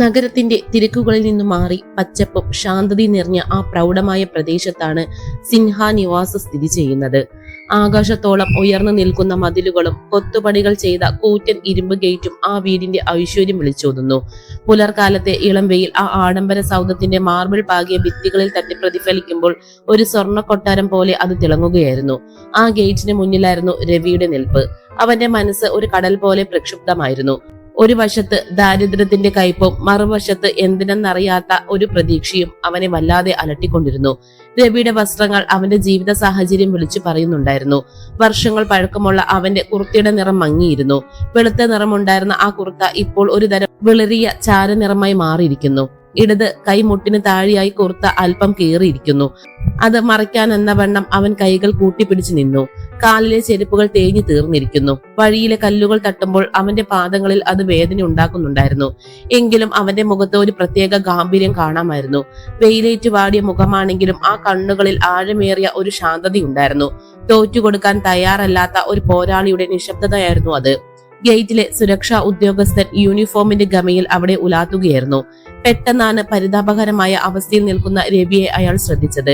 നഗരത്തിന്റെ തിരക്കുകളിൽ നിന്നു മാറി പച്ചപ്പും ശാന്തതയും നിറഞ്ഞ ആ പ്രൗഢമായ പ്രദേശത്താണ് സിൻഹ നിവാസ് സ്ഥിതി ചെയ്യുന്നത്. ആകാശത്തോളം ഉയർന്നു നിൽക്കുന്ന മതിലുകളും കൊത്തുപണികൾ ചെയ്ത കൂറ്റൻ ഇരുമ്പ് ഗേറ്റും ആ വീടിന്റെ ഐശ്വര്യം വിളിച്ചോതുന്നു. പുലർക്കാലത്തെ ഇളം വെയിൽ ആ ആഡംബര സൗധത്തിന്റെ മാർബിൾ പാകിയ ഭിത്തികളിൽ തട്ടി പ്രതിഫലിക്കുമ്പോൾ ഒരു സ്വർണ്ണ കൊട്ടാരം പോലെ അത് തിളങ്ങുകയായിരുന്നു. ആ ഗേറ്റിന് മുന്നിലായിരുന്നു രവിയുടെ നിൽപ്പ്. അവന്റെ മനസ്സ് ഒരു കടൽ പോലെ പ്രക്ഷുബ്ധമായിരുന്നു. ഒരു വശത്ത് ദാരിദ്ര്യത്തിന്റെ കയ്പും മറുവശത്ത് എന്തിനെന്നറിയാത്ത ഒരു പ്രതീക്ഷയും അവനെ വല്ലാതെ അലട്ടിക്കൊണ്ടിരുന്നു. രവിയുടെ വസ്ത്രങ്ങൾ അവന്റെ ജീവിത സാഹചര്യം വിളിച്ചു പറയുന്നുണ്ടായിരുന്നു. വർഷങ്ങൾ പഴക്കമുള്ള അവന്റെ കുർത്തയുടെ നിറം മങ്ങിയിരുന്നു. വെളുത്ത നിറമുണ്ടായിരുന്ന ആ കുർത്ത ഇപ്പോൾ ഒരു തരം വെളിറിയ ചാരനിറമായി മാറിയിരിക്കുന്നു. ഇടത് കൈമുട്ടിന് താഴെയായി കുർത്ത അല്പം കീറിയിരിക്കുന്നു. അത് മറയ്ക്കാൻ എന്ന വണ്ണം അവൻ കൈകൾ കൂട്ടിപ്പിടിച്ചു നിന്നു. കാലിലെ ചെരുപ്പുകൾ തേഞ്ഞു തീർന്നിരിക്കുന്നു. വഴിയിലെ കല്ലുകൾ തട്ടുമ്പോൾ അവന്റെ പാദങ്ങളിൽ അത് വേദന ഉണ്ടാക്കുന്നുണ്ടായിരുന്നു. എങ്കിലും അവന്റെ മുഖത്ത് ഒരു പ്രത്യേക ഗാംഭീര്യം കാണാമായിരുന്നു. വെയിലേറ്റു വാടിയ മുഖമാണെങ്കിലും ആ കണ്ണുകളിൽ ആഴമേറിയ ഒരു ശാന്തതയുണ്ടായിരുന്നു. തോറ്റുകൊടുക്കാൻ തയ്യാറല്ലാത്ത ഒരു പോരാളിയുടെ നിശബ്ദതയായിരുന്നു അത്. ഗേറ്റിലെ സുരക്ഷാ ഉദ്യോഗസ്ഥൻ യൂണിഫോമിന്റെ ഗമയിൽ അവിടെ ഉലാത്തുകയായിരുന്നു. പെട്ടെന്നാണ് പരിതാപകരമായ അവസ്ഥയിൽ നിൽക്കുന്ന രവിയെ അയാൾ ശ്രദ്ധിച്ചത്.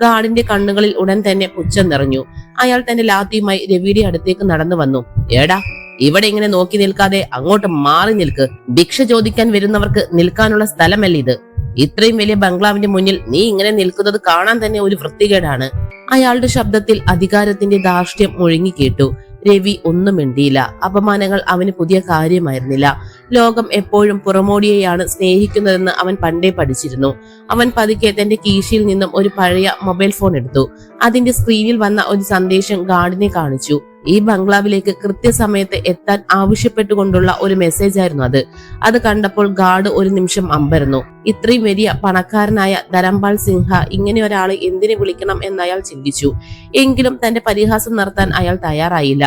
ഗാർഡിന്റെ കണ്ണുകളിൽ ഉടൻ തന്നെ പുച്ഛം നിറഞ്ഞു. അയാൾ തന്റെ ലാത്തിയുമായി രവിയുടെ അടുത്തേക്ക് നടന്നു വന്നു. ഏടാ, ഇവിടെ ഇങ്ങനെ നോക്കി നിൽക്കാതെ അങ്ങോട്ട് മാറി നിൽക്ക്. ഭിക്ഷ ചോദിക്കാൻ വരുന്നവർക്ക് നിൽക്കാനുള്ള സ്ഥലമല്ല ഇത്. ഇത്രയും വലിയ ബംഗ്ലാവിന്റെ മുന്നിൽ നീ ഇങ്ങനെ നിൽക്കുന്നത് കാണാൻ തന്നെ ഒരു വൃത്തികേടാണ്. അയാളുടെ ശബ്ദത്തിൽ അധികാരത്തിന്റെ ധാർഷ്ട്യം മുഴങ്ങി കേട്ടു. രവി ഒന്നും മിണ്ടിയില്ല. അപമാനങ്ങൾ അവന് പുതിയ കാര്യമായിരുന്നില്ല. ലോകം എപ്പോഴും പുറമോടിയെയാണ് സ്നേഹിക്കുന്നതെന്ന് അവൻ പണ്ടേ പഠിച്ചിരുന്നു. അവൻ പതുക്കെ തന്റെ കീശയിൽ നിന്നും ഒരു പഴയ മൊബൈൽ ഫോൺ എടുത്തു. അതിന്റെ സ്ക്രീനിൽ വന്ന ഒരു സന്ദേശം ഗാർഡിനെ കാണിച്ചു. ഈ ബംഗ്ലാവിലേക്ക് കൃത്യസമയത്ത് എത്താൻ ആവശ്യപ്പെട്ടുകൊണ്ടുള്ള ഒരു മെസ്സേജ് ആയിരുന്നു അത്. അത് കണ്ടപ്പോൾ ഗാർഡ് ഒരു നിമിഷം അമ്പരന്നു. ഇത്രയും വലിയ പണക്കാരനായ ധരംപാൽ സിൻഹ ഇങ്ങനെ ഒരാളെ എന്തിനു വിളിക്കണം എന്ന് അയാൾ ചിന്തിച്ചു. എങ്കിലും തന്റെ പരിഹാസം നിർത്താൻ അയാൾ തയ്യാറായില്ല.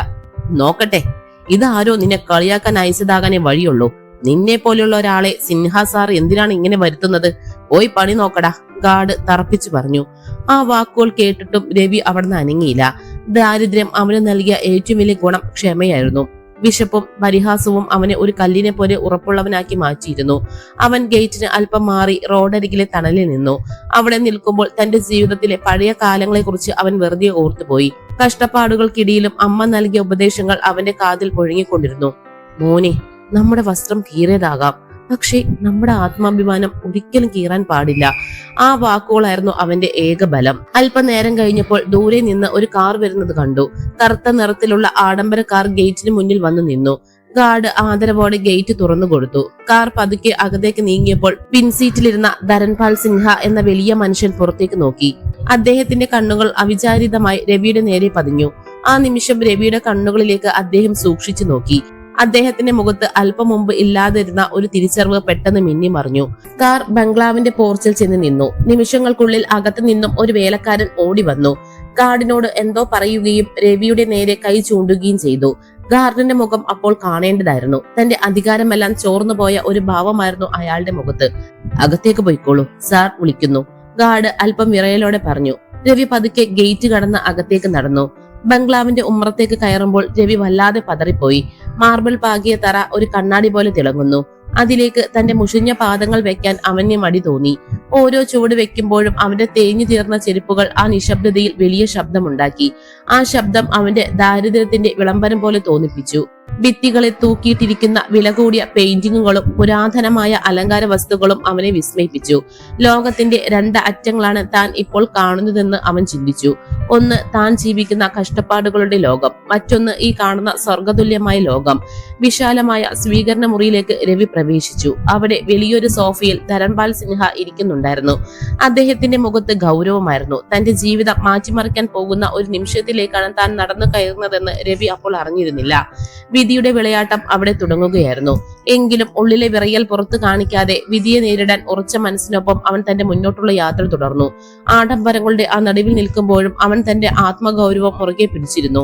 നോക്കട്ടെ, ഇതാരോ നിന്നെ കളിയാക്കാൻ അയച്ചതാകാനേ വഴിയുള്ളൂ. നിന്നെ പോലെയുള്ള ഒരാളെ സിൻഹ സാർ എന്തിനാണ് ഇങ്ങനെ വരുത്തുന്നത്? പോയി പണി നോക്കടാ, ഗാർഡ് തറപ്പിച്ചു പറഞ്ഞു. ആ വാക്കുകൾ കേട്ടിട്ടും രവി അവിടുന്ന് അനങ്ങിയില്ല. ദാരിദ്ര്യം അവന് നൽകിയ ഏറ്റവും വലിയ ഗുണം ക്ഷമയായിരുന്നു. വിശപ്പും പരിഹാസവും അവനെ ഒരു കല്ലിനെ പോലെ ഉറപ്പുള്ളവനാക്കി മാറ്റിയിരുന്നു. അവൻ ഗേറ്റിന് അല്പം മാറി റോഡരികിലെ തണലിൽ നിന്നു. അവിടെ നിൽക്കുമ്പോൾ തന്റെ ജീവിതത്തിലെ പഴയ കാലങ്ങളെ കുറിച്ച് അവൻ വെറുതെ ഓർത്തുപോയി. കഷ്ടപ്പാടുകൾക്കിടയിലും അമ്മ നൽകിയ ഉപദേശങ്ങൾ അവന്റെ കാതിൽ മുഴങ്ങിക്കൊണ്ടിരുന്നു. മോനെ, നമ്മുടെ വസ്ത്രം കീറിയതാകാം, പക്ഷേ നമ്മുടെ ആത്മാഭിമാനം ഒരിക്കലും കീറാൻ പാടില്ല. ആ വാക്കുകളായിരുന്നു അവന്റെ ഏക ബലം. അല്പനേരം കഴിഞ്ഞപ്പോൾ ദൂരെ നിന്ന് ഒരു കാർ വരുന്നത് കണ്ടു. കറുത്ത നിറത്തിലുള്ള ആഡംബര കാർ ഗേറ്റിന് മുന്നിൽ വന്നു നിന്നു. ഗാർഡ് ആദരവോടെ ഗേറ്റ് തുറന്നു കൊടുത്തു. കാർ പതുക്കെ അകത്തേക്ക് നീങ്ങിയപ്പോൾ പിൻസീറ്റിലിരുന്ന ധരംപാൽ സിൻഹ എന്ന വലിയ മനുഷ്യൻ പുറത്തേക്ക് നോക്കി. അദ്ദേഹത്തിന്റെ കണ്ണുകൾ അവിചാരിതമായി രവിയുടെ നേരെ പതിഞ്ഞു. ആ നിമിഷം രവിയുടെ കണ്ണുകളിലേക്ക് അദ്ദേഹം സൂക്ഷിച്ചു നോക്കി. അദ്ദേഹത്തിന്റെ മുഖത്ത് അല്പം മുമ്പ് ഇല്ലാതിരുന്ന ഒരു തിരിച്ചറിവ് പെട്ടെന്ന് മിന്നി മറിഞ്ഞു. കാർ ബംഗ്ലാവിന്റെ പോർച്ചിൽ ചെന്ന് നിന്നു. നിമിഷങ്ങൾക്കുള്ളിൽ അകത്തു നിന്നും ഒരു വേലക്കാരൻ ഓടി വന്നു. ഗാർഡിനോട് എന്തോ പറയുകയും രവിയുടെ നേരെ കൈ ചൂണ്ടുകയും ചെയ്തു. ഗാർഡിന്റെ മുഖം അപ്പോൾ കാണേണ്ടതായിരുന്നു. തന്റെ അധികാരമെല്ലാം ചോർന്നു പോയ ഒരു ഭാവമായിരുന്നു അയാളുടെ മുഖത്ത്. അകത്തേക്ക് പോയിക്കോളൂ, സാർ വിളിക്കുന്നു, ഗാർഡ് അല്പം വിറയലോടെ പറഞ്ഞു. രവി പതുക്കെ ഗേറ്റ് കടന്ന് അകത്തേക്ക് നടന്നു. ബംഗ്ലാവിന്റെ ഉമ്മറത്തേക്ക് കയറുമ്പോൾ രവി വല്ലാതെ പതറിപ്പോയി. മാർബിൾ പാകിയ തറ ഒരു കണ്ണാടി പോലെ തിളങ്ങുന്നു. അതിലേക്ക് തന്റെ മുഷിഞ്ഞ പാദങ്ങൾ വെക്കാൻ അവന് മടി തോന്നി. ഓരോ ചുവട് വെക്കുമ്പോഴും അവന്റെ തേഞ്ഞു തീർന്ന ചെരുപ്പുകൾ ആ നിശബ്ദതയിൽ വലിയ ശബ്ദമുണ്ടാക്കി. ആ ശബ്ദം അവന്റെ ദാരിദ്ര്യത്തിന്റെ വിളംബരം പോലെ തോന്നിപ്പിച്ചു. ഭിത്തികളെ തൂക്കിയിട്ടിരിക്കുന്ന വില കൂടിയ പെയിന്റിങ്ങുകളും പുരാതനമായ അലങ്കാര വസ്തുക്കളും അവനെ വിസ്മയിപ്പിച്ചു. ലോകത്തിന്റെ രണ്ട് അറ്റങ്ങളാണ് താൻ ഇപ്പോൾ കാണുന്നതെന്ന് അവൻ ചിന്തിച്ചു. ഒന്ന് താൻ ജീവിക്കുന്ന കഷ്ടപ്പാടുകളുടെ ലോകം, മറ്റൊന്ന് ഈ കാണുന്ന സ്വർഗതുല്യമായ ലോകം. വിശാലമായ സ്വീകരണ മുറിയിലേക്ക് രവി പ്രവേശിച്ചു. അവിടെ വലിയൊരു സോഫയിൽ ധരംപാൽ സിൻഹ ഇരിക്കുന്നുണ്ടായിരുന്നു. അദ്ദേഹത്തിന്റെ മുഖത്ത് ഗൗരവമായിരുന്നു. തന്റെ ജീവിതം മാറ്റിമറിക്കാൻ പോകുന്ന ഒരു നിമിഷത്തിലേക്കാണ് താൻ നടന്നു കയറുന്നതെന്ന് രവി അപ്പോൾ അറിഞ്ഞിരുന്നില്ല. വിധിയുടെ വിളയാട്ടം അവിടെ തുടങ്ങുകയായിരുന്നു. എങ്കിലും ഉള്ളിലെ വിറയൽ പുറത്തു കാണിക്കാതെ വിധിയെ നേരിടാൻ ഉറച്ച മനസ്സിനൊപ്പം അവൻ തന്റെ മുന്നോട്ടുള്ള യാത്ര തുടർന്നു. ആഡംബരങ്ങളുടെ ആ നടുവിൽ നിൽക്കുമ്പോഴും അവൻ തന്റെ ആത്മഗൗരവം മുറുകെ പിടിച്ചിരുന്നു.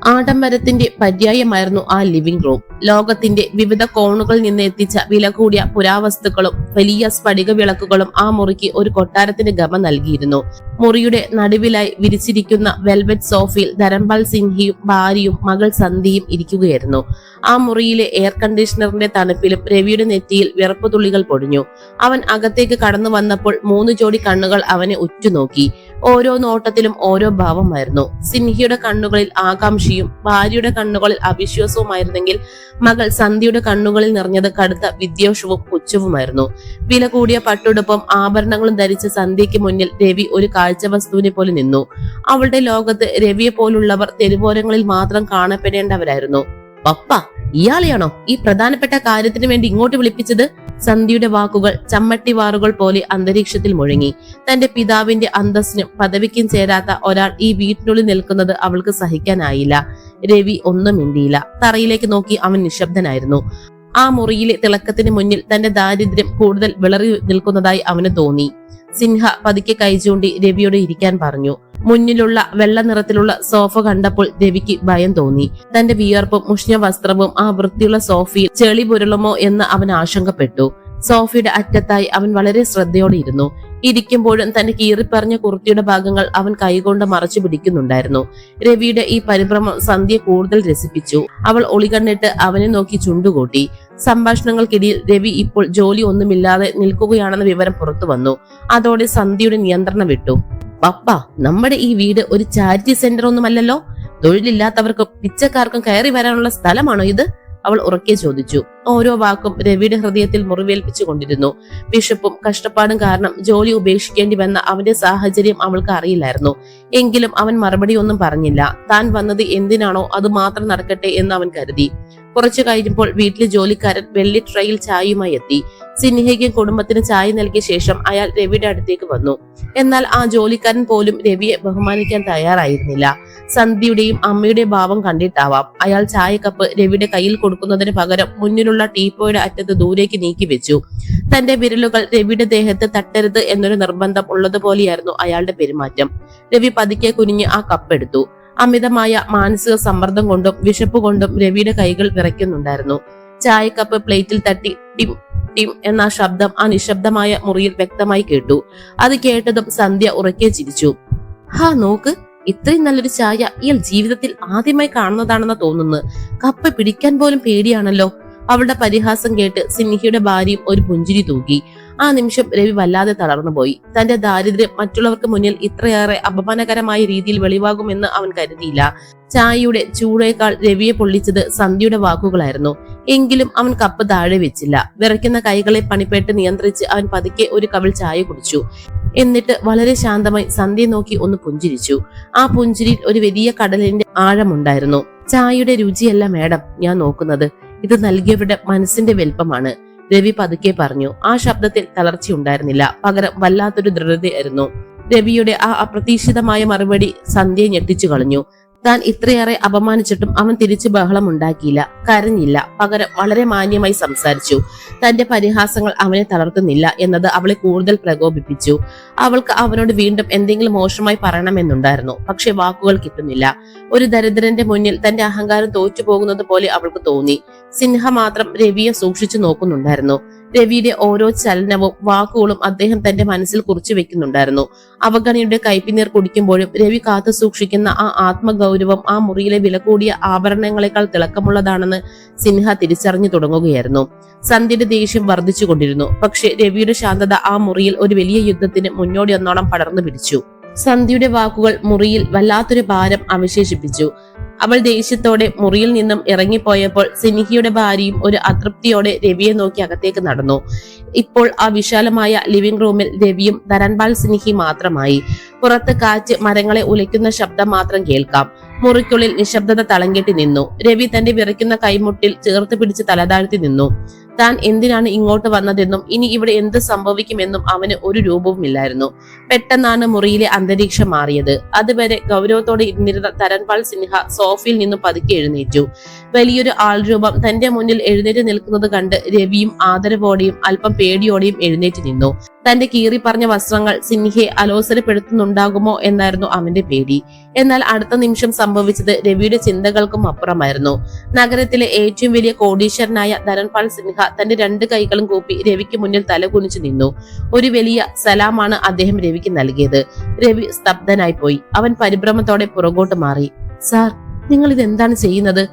ആഡംബരത്തിന്റെ പര്യായമായിരുന്നു ആ ലിവിംഗ് റൂം. ലോകത്തിന്റെ വിവിധ കോണുകളിൽ നിന്ന് എത്തിച്ച വില കൂടിയ പുരാവസ്തുക്കളും വലിയ സ്ഫടിക വിളക്കുകളും ആ മുറിക്ക് ഒരു കൊട്ടാരത്തിന്റെ ഗമ നൽകിയിരുന്നു. മുറിയുടെ നടുവിലായി വിരിച്ചിരിക്കുന്ന വെൽവെറ്റ് സോഫയിൽ ധരംപാൽ സിൻഹയും ഭാര്യയും മകൾ സന്ധ്യയും ഇരിക്കുകയായിരുന്നു. ആ മുറിയിലെ എയർ കണ്ടീഷണറിന്റെ തണുപ്പിലും രവിയുടെ നെറ്റിയിൽ വിറപ്പ് തുള്ളികൾ പൊടിഞ്ഞു. അവൻ അകത്തേക്ക് കടന്നു വന്നപ്പോൾ 3 ജോഡി കണ്ണുകൾ അവനെ ഉറ്റുനോക്കി. ഓരോ നോട്ടത്തിലും ഓരോ ഭാവമായിരുന്നു. സിൻഹയുടെ കണ്ണുകളിൽ ആകാംക്ഷയും ഭാര്യയുടെ കണ്ണുകളിൽ അവിശ്വാസവുമായിരുന്നെങ്കിൽ മകൾ സന്ധ്യയുടെ കണ്ണുകളിൽ നിറഞ്ഞത് കടുത്ത വിദ്വേഷവും പുച്ഛവുമായിരുന്നു. വില കൂടിയ പട്ടുടുപ്പും ആഭരണങ്ങളും ധരിച്ച സന്ധ്യയ്ക്ക് മുന്നിൽ രവി ഒരു കാഴ്ചവസ്തുവിനെ പോലെ നിന്നു. അവളുടെ ലോകത്ത് രവിയെ പോലുള്ളവർ തെരുവോരങ്ങളിൽ മാത്രം കാണപ്പെടേണ്ടവരായിരുന്നു. പപ്പ, ഇയാളെയാണോ ഈ പ്രധാനപ്പെട്ട കാര്യത്തിന് വേണ്ടി ഇങ്ങോട്ട് വിളിപ്പിച്ചത്? സന്ധ്യയുടെ വാക്കുകൾ ചമ്മട്ടിവാറുകൾ പോലെ അന്തരീക്ഷത്തിൽ മുഴങ്ങി. തന്റെ പിതാവിന്റെ അന്തസ്സിനും പദവിക്കും ചേരാത്ത ഒരാൾ ഈ വീട്ടിനുള്ളിൽ നിൽക്കുന്നത് അവൾക്ക് സഹിക്കാനായില്ല. രവി ഒന്നും മിണ്ടിയില്ല. തറയിലേക്ക് നോക്കി അവൻ നിശബ്ദനായിരുന്നു. ആ മുറിയിലെ തിളക്കത്തിന് മുന്നിൽ തന്റെ ദാരിദ്ര്യം കൂടുതൽ വിളറി നിൽക്കുന്നതായി അവന് തോന്നി. സിൻഹ പതുക്കെ കൈചൂണ്ടി രവിയോട് ഇരിക്കാൻ പറഞ്ഞു. മുന്നിലുള്ള വെള്ള നിറത്തിലുള്ള സോഫ കണ്ടപ്പോൾ രവിക്ക് ഭയം തോന്നി. തന്റെ വിയർപ്പും മുഷ്ഞ്ഞ വസ്ത്രവും ആ വൃത്തിയുള്ള സോഫയിൽ ചെളി പുരളുമോ എന്ന് അവൻ ആശങ്കപ്പെട്ടു. സോഫയുടെ അറ്റത്തായി അവൻ വളരെ ശ്രദ്ധയോടെ ഇരുന്നു. ഇരിക്കുമ്പോഴും തന്റെ കീറിപ്പറഞ്ഞ കുർത്തിയുടെ ഭാഗങ്ങൾ അവൻ കൈകൊണ്ട് മറച്ചു പിടിക്കുന്നുണ്ടായിരുന്നു. രവിയുടെ ഈ പരിഭ്രമം സന്ധ്യ കൂടുതൽ രസിപ്പിച്ചു. അവൾ ഒളികണ്ണിട്ട് അവനെ നോക്കി ചുണ്ടുകൂട്ടി. സംഭാഷണങ്ങൾക്കിടയിൽ രവി ഇപ്പോൾ ജോലി ഒന്നുമില്ലാതെ നിൽക്കുകയാണെന്ന വിവരം പുറത്തു വന്നു. അതോടെ സന്ധ്യയുടെ നിയന്ത്രണം വിട്ടു. പപ്പ, നമ്മുടെ ഈ വീട് ഒരു ചാരിറ്റി സെന്റർ ഒന്നുമല്ലല്ലോ. തൊഴിലില്ലാത്തവർക്കും പിച്ചക്കാർക്കും കയറി വരാനുള്ള സ്ഥലമാണോ ഇത്? അവൾ ഉറക്കെ ചോദിച്ചു. ഓരോ വാക്കും രവിയുടെ ഹൃദയത്തിൽ മുറിവേൽപ്പിച്ചു കൊണ്ടിരുന്നു. വിശപ്പും കഷ്ടപ്പാടും കാരണം ജോലി ഉപേക്ഷിക്കേണ്ടി വന്ന അവന്റെ സാഹചര്യം അവൾക്ക് അറിയില്ലായിരുന്നു. എങ്കിലും അവൻ മറുപടി ഒന്നും പറഞ്ഞില്ല. താൻ വന്നത് എന്തിനാണോ അത് മാത്രം നടക്കട്ടെ എന്ന് അവൻ കരുതി. കുറച്ചു കഴിഞ്ഞപ്പോൾ വീട്ടിലെ ജോലിക്കാരൻ വെള്ളി ട്രേയിൽ ചായയുമായി എത്തി. സിൻഹയ്ക്കും കുടുംബത്തിന് ചായ നൽകിയ ശേഷം അയാൾ രവിയുടെ അടുത്തേക്ക് വന്നു. എന്നാൽ ആ ജോലിക്കാരൻ പോലും രവിയെ ബഹുമാനിക്കാൻ തയ്യാറായിരുന്നില്ല. സന്ധ്യയുടെയും അമ്മയുടെയും ഭാവം കണ്ടിട്ടാവാം അയാൾ ചായക്കപ്പ് രവിയുടെ കയ്യിൽ കൊടുക്കുന്നതിന് പകരം മുന്നിലുള്ള ടീപ്പോയുടെ അറ്റത്ത് ദൂരേക്ക് നീക്കി വെച്ചു. തന്റെ വിരലുകൾ രവിയുടെ ദേഹത്ത് തട്ടരുത് എന്നൊരു നിർബന്ധം ഉള്ളതുപോലെയായിരുന്നു അയാളുടെ പെരുമാറ്റം. രവി പതുക്കെ കുനിഞ്ഞ് ആ കപ്പെടുത്തു. അമിതമായ മാനസിക സമ്മർദ്ദം കൊണ്ടും വിശപ്പ് കൊണ്ടും രവിയുടെ കൈകൾ വിറയ്ക്കുന്നുണ്ടായിരുന്നു. ചായക്കപ്പ് പ്ലേറ്റിൽ തട്ടി ടിം ടിം എന്ന ശബ്ദം ആ നിശബ്ദമായ മുറിയിൽ വ്യക്തമായി കേട്ടു. അത് കേട്ടതും സന്ധ്യ ഉറക്കെ ചിരിച്ചു. ഹാ, നോക്ക്, ഇത്രയും നല്ലൊരു ചായ ഇയാൾ ജീവിതത്തിൽ ആദ്യമായി കാണുന്നതാണെന്ന് തോന്നുന്നു. കപ്പ് പിടിക്കാൻ പോലും പേടിയാണല്ലോ. അവളുടെ പരിഹാസം കേട്ട് സിൻഹയുടെ ഭാര്യയും ഒരു പുഞ്ചിരി തൂക്കി. ആ നിമിഷം രവി വല്ലാതെ തളർന്നുപോയി. തന്റെ ദാരിദ്ര്യം മറ്റുള്ളവർക്ക് മുന്നിൽ ഇത്രയേറെ അപമാനകരമായ രീതിയിൽ വെളിവാകുമെന്ന് അവൻ കരുതിയില്ല. ചായയുടെ ചൂടേക്കാൾ രവിയെ പൊള്ളിച്ചത് സന്ധ്യയുടെ വാക്കുകളായിരുന്നു. എങ്കിലും അവൻ കപ്പ് താഴെ വെച്ചില്ല. വിറയ്ക്കുന്ന കൈകളെ പണിപ്പെട്ട് നിയന്ത്രിച്ച് അവൻ പതുക്കെ ഒരു കവിൾ ചായ കുടിച്ചു. എന്നിട്ട് വളരെ ശാന്തമായി സന്ധ്യ നോക്കി ഒന്ന് പുഞ്ചിരിച്ചു. ആ പുഞ്ചിരിയിൽ ഒരു വലിയ കടലിന്റെ ആഴമുണ്ടായിരുന്നു. ചായയുടെ രുചിയല്ല മാഡം ഞാൻ നോക്കുന്നത്, ഇത് നൽകിയവരുടെ മനസ്സിന്റെ വലിപ്പമാണ്, രവി പതുക്കെ പറഞ്ഞു. ആ ശബ്ദത്തിൽ തളർച്ചയുണ്ടായിരുന്നില്ല, പകരം വല്ലാത്തൊരു ദൃഢതയായിരുന്നു. രവിയുടെ ആ അപ്രതീക്ഷിതമായ മറുപടി സന്ധ്യയെ ഞെട്ടിച്ചു കളഞ്ഞു. താൻ ഇത്രയേറെ അപമാനിച്ചിട്ടും അവൻ തിരിച്ചു ബഹളം ഉണ്ടാക്കിയില്ല, കരഞ്ഞില്ല. പകരം വളരെ മാന്യമായി സംസാരിച്ചു. തന്റെ പരിഹാസങ്ങൾ അവനെ തളർത്തുന്നില്ല എന്നത് അവളെ കൂടുതൽ പ്രകോപിപ്പിച്ചു. അവൾക്ക് അവനോട് വീണ്ടും എന്തെങ്കിലും മോശമായി പറയണമെന്നുണ്ടായിരുന്നു. പക്ഷെ വാക്കുകൾ കിട്ടുന്നില്ല. ഒരു ദരിദ്രന്റെ മുന്നിൽ തന്റെ അഹങ്കാരം തോറ്റുപോകുന്നത് പോലെ അവൾക്ക് തോന്നി. സിൻഹ മാത്രം രവിയെ സൂക്ഷിച്ചു നോക്കുന്നുണ്ടായിരുന്നു. രവിയുടെ ഓരോ ചലനവും വാക്കുകളും അദ്ദേഹം തന്റെ മനസ്സിൽ കുറിച്ചു വെക്കുന്നുണ്ടായിരുന്നു. അവഗണനയുടെ കൈപ്പിനീർ കുടിക്കുമ്പോഴും രവി കാത്തു സൂക്ഷിക്കുന്ന ആ ആത്മഗൗരവം ആ മുറിയിലെ വില കൂടിയ ആഭരണങ്ങളെക്കാൾ തിളക്കമുള്ളതാണെന്ന് സിൻഹ തിരിച്ചറിഞ്ഞു തുടങ്ങുകയായിരുന്നു. സന്ധ്യയുടെ ദേഷ്യം വർദ്ധിച്ചുകൊണ്ടിരുന്നു. പക്ഷെ രവിയുടെ ശാന്തത ആ മുറിയിൽ ഒരു വലിയ യുദ്ധത്തിന് മുന്നോടി എന്നോണം പടർന്നു പിടിച്ചു. സന്ധ്യയുടെ വാക്കുകൾ മുറിയിൽ വല്ലാത്തൊരു ഭാരം അവശേഷിപ്പിച്ചു. അവൾ ദേഷ്യത്തോടെ മുറിയിൽ നിന്നും ഇറങ്ങിപ്പോയപ്പോൾ സിൻഹയുടെ ഭാര്യയും ഒരു അതൃപ്തിയോടെ രവിയെ നോക്കി അകത്തേക്ക് നടന്നു. ഇപ്പോൾ ആ വിശാലമായ ലിവിംഗ് റൂമിൽ രവിയും ധരൻപാൽ സിൻഹയും മാത്രമായി. പുറത്ത് കാറ്റ് മരങ്ങളെ ഉലയ്ക്കുന്ന ശബ്ദം മാത്രം കേൾക്കാം. മുറിക്കുള്ളിൽ നിശബ്ദത തളങ്കെട്ടി നിന്നു. രവി തന്റെ വിറയ്ക്കുന്ന കൈമുട്ടിൽ ചേർത്ത് പിടിച്ച് തലതാഴ്ത്തി നിന്നു. താൻ എന്തിനാണ് ഇങ്ങോട്ട് വന്നതെന്നും ഇനി ഇവിടെ എന്ത് സംഭവിക്കുമെന്നും അവന് ഒരു രൂപവുമില്ലായിരുന്നു. പെട്ടെന്നാണ് മുറിയിലെ അന്തരീക്ഷം മാറിയത്. അതുവരെ ഗൗരവത്തോടെ ഇരുന്നിരുന്ന ധരൻപാൽ സിൻഹ സോഫയിൽ നിന്നും പതുക്കെ എഴുന്നേറ്റു. വലിയൊരു ആൾരൂപം തന്റെ മുന്നിൽ എഴുന്നേറ്റ് നിൽക്കുന്നത് കണ്ട് രവിയും ആദരവോടെയും അല്പം പേടിയോടെയും എഴുന്നേറ്റ് നിന്നു. തന്റെ കീറി പറഞ്ഞ വസ്ത്രങ്ങൾ സിൻഹയെ അലോസരപ്പെടുത്തുന്നുണ്ടാകുമോ എന്നായിരുന്നു അവന്റെ പേടി. എന്നാൽ അടുത്ത നിമിഷം സംഭവിച്ചത് രവിയുടെ ചിന്തകൾക്കും അപ്പുറമായിരുന്നു. നഗരത്തിലെ ഏറ്റവും വലിയ കോടീശ്വരനായ ധരൺപാൽ സിൻഹ തന്റെ 2 കൈകളും കൂപ്പി രവിക്ക് മുന്നിൽ തലകുനിച്ചു നിന്നു. ഒരു വലിയ സലാമാണ് അദ്ദേഹം രവിക്ക് നൽകിയത്. രവി സ്തബ്ധനായി പോയി. അവൻ പരിഭ്രമത്തോടെ പുറകോട്ട് മാറി. സാർ, നിങ്ങൾ ഇതെന്താണ് ചെയ്യുന്നത്?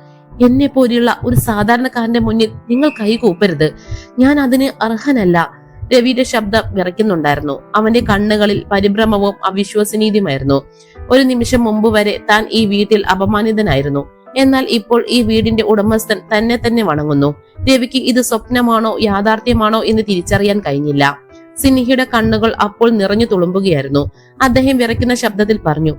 എന്നെ പോലെയുള്ള ഒരു സാധാരണക്കാരന്റെ മുന്നിൽ നിങ്ങൾ കൈകൂപ്പരുത്. ഞാൻ അതിന് അർഹനല്ല. രവിയുടെ ശബ്ദം വിറയ്ക്കുന്നുണ്ടായിരുന്നു. അവന്റെ കണ്ണുകളിൽ പരിഭ്രമവും അവിശ്വസനീയമായിരുന്നു. ഒരു നിമിഷം മുമ്പ് വരെ താൻ ഈ വീട്ടിൽ അപമാനിതനായിരുന്നു. എന്നാൽ ഇപ്പോൾ ഈ വീടിന്റെ ഉടമസ്ഥൻ തന്നെ തന്നെ വണങ്ങുന്നു. രവിക്ക് ഇത് സ്വപ്നമാണോ യാഥാർത്ഥ്യമാണോ എന്ന് തിരിച്ചറിയാൻ കഴിഞ്ഞില്ല. സിൻഹയുടെ കണ്ണുകൾ അപ്പോൾ നിറഞ്ഞു തുളുമ്പുകയായിരുന്നു. അദ്ദേഹം വിറയ്ക്കുന്ന ശബ്ദത്തിൽ പറഞ്ഞു,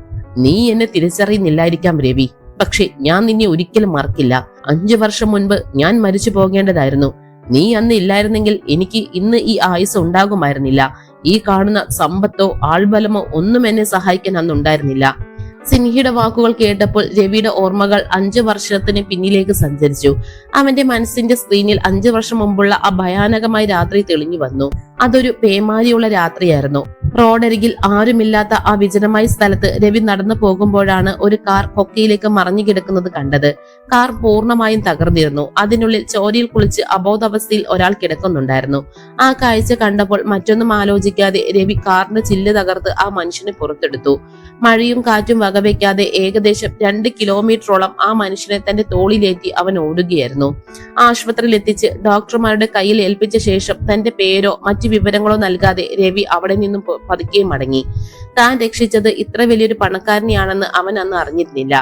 നീ എന്നെ തിരിച്ചറിയുന്നില്ലായിരിക്കാം രവി, പക്ഷെ ഞാൻ നിന്നെ ഒരിക്കലും മറക്കില്ല. 5 വർഷം മുൻപ് ഞാൻ മരിച്ചു പോകേണ്ടതായിരുന്നു. നീ അന്ന് ഇല്ലായിരുന്നെങ്കിൽ എനിക്ക് ഇന്ന് ഈ ആയുസ് ഉണ്ടാകുമായിരുന്നില്ല. ഈ കാണുന്ന സമ്പത്തോ ആൾബലമോ ഒന്നും എന്നെ സഹായിക്കാൻ അന്നുണ്ടായിരുന്നില്ല. സിൻഹയുടെ വാക്കുകൾ കേട്ടപ്പോൾ രവിയുടെ ഓർമ്മകൾ 5 വർഷത്തിന് പിന്നിലേക്ക് സഞ്ചരിച്ചു. അവന്റെ മനസ്സിന്റെ സ്ക്രീനിൽ 5 വർഷം മുമ്പുള്ള ആ ഭയാനകമായ രാത്രി തെളിഞ്ഞു വന്നു. അതൊരു പേമാരിയുള്ള രാത്രിയായിരുന്നു. റോഡരികിൽ ആരുമില്ലാത്ത ആ വിജനമായ സ്ഥലത്ത് രവി നടന്നു പോകുമ്പോഴാണ് ഒരു കാർ കൊക്കയിലേക്ക് മറഞ്ഞു കിടക്കുന്നത് കണ്ടത്. കാർ പൂർണ്ണമായും തകർന്നിരുന്നു. അതിനുള്ളിൽ ചോരയിൽ കുളിച്ച് അബോധാവസ്ഥയിൽ ഒരാൾ കിടക്കുന്നുണ്ടായിരുന്നു. ആ കാഴ്ച കണ്ടപ്പോൾ മറ്റൊന്നും ആലോചിക്കാതെ രവി കാറിന്റെ ചില്ല് തകർത്ത് ആ മനുഷ്യനെ പുറത്തെടുത്തു. മഴയും കാറ്റും വകവയ്ക്കാതെ ഏകദേശം 2 കിലോമീറ്ററോളം ആ മനുഷ്യനെ തന്റെ തോളിലേറ്റി അവൻ ഓടുകയായിരുന്നു. ആശുപത്രിയിൽ എത്തിച്ച് ഡോക്ടർമാരുടെ കയ്യിൽ ഏൽപ്പിച്ച ശേഷം തന്റെ പേരോ മറ്റു വിവരങ്ങളോ നൽകാതെ രവി അവിടെ നിന്നും പതുക്കെ മടങ്ങി. താൻ രക്ഷിച്ചത് ഇത്ര വലിയൊരു പണക്കാരനെയാണെന്ന് അവൻ അന്ന് അറിഞ്ഞിരുന്നില്ല.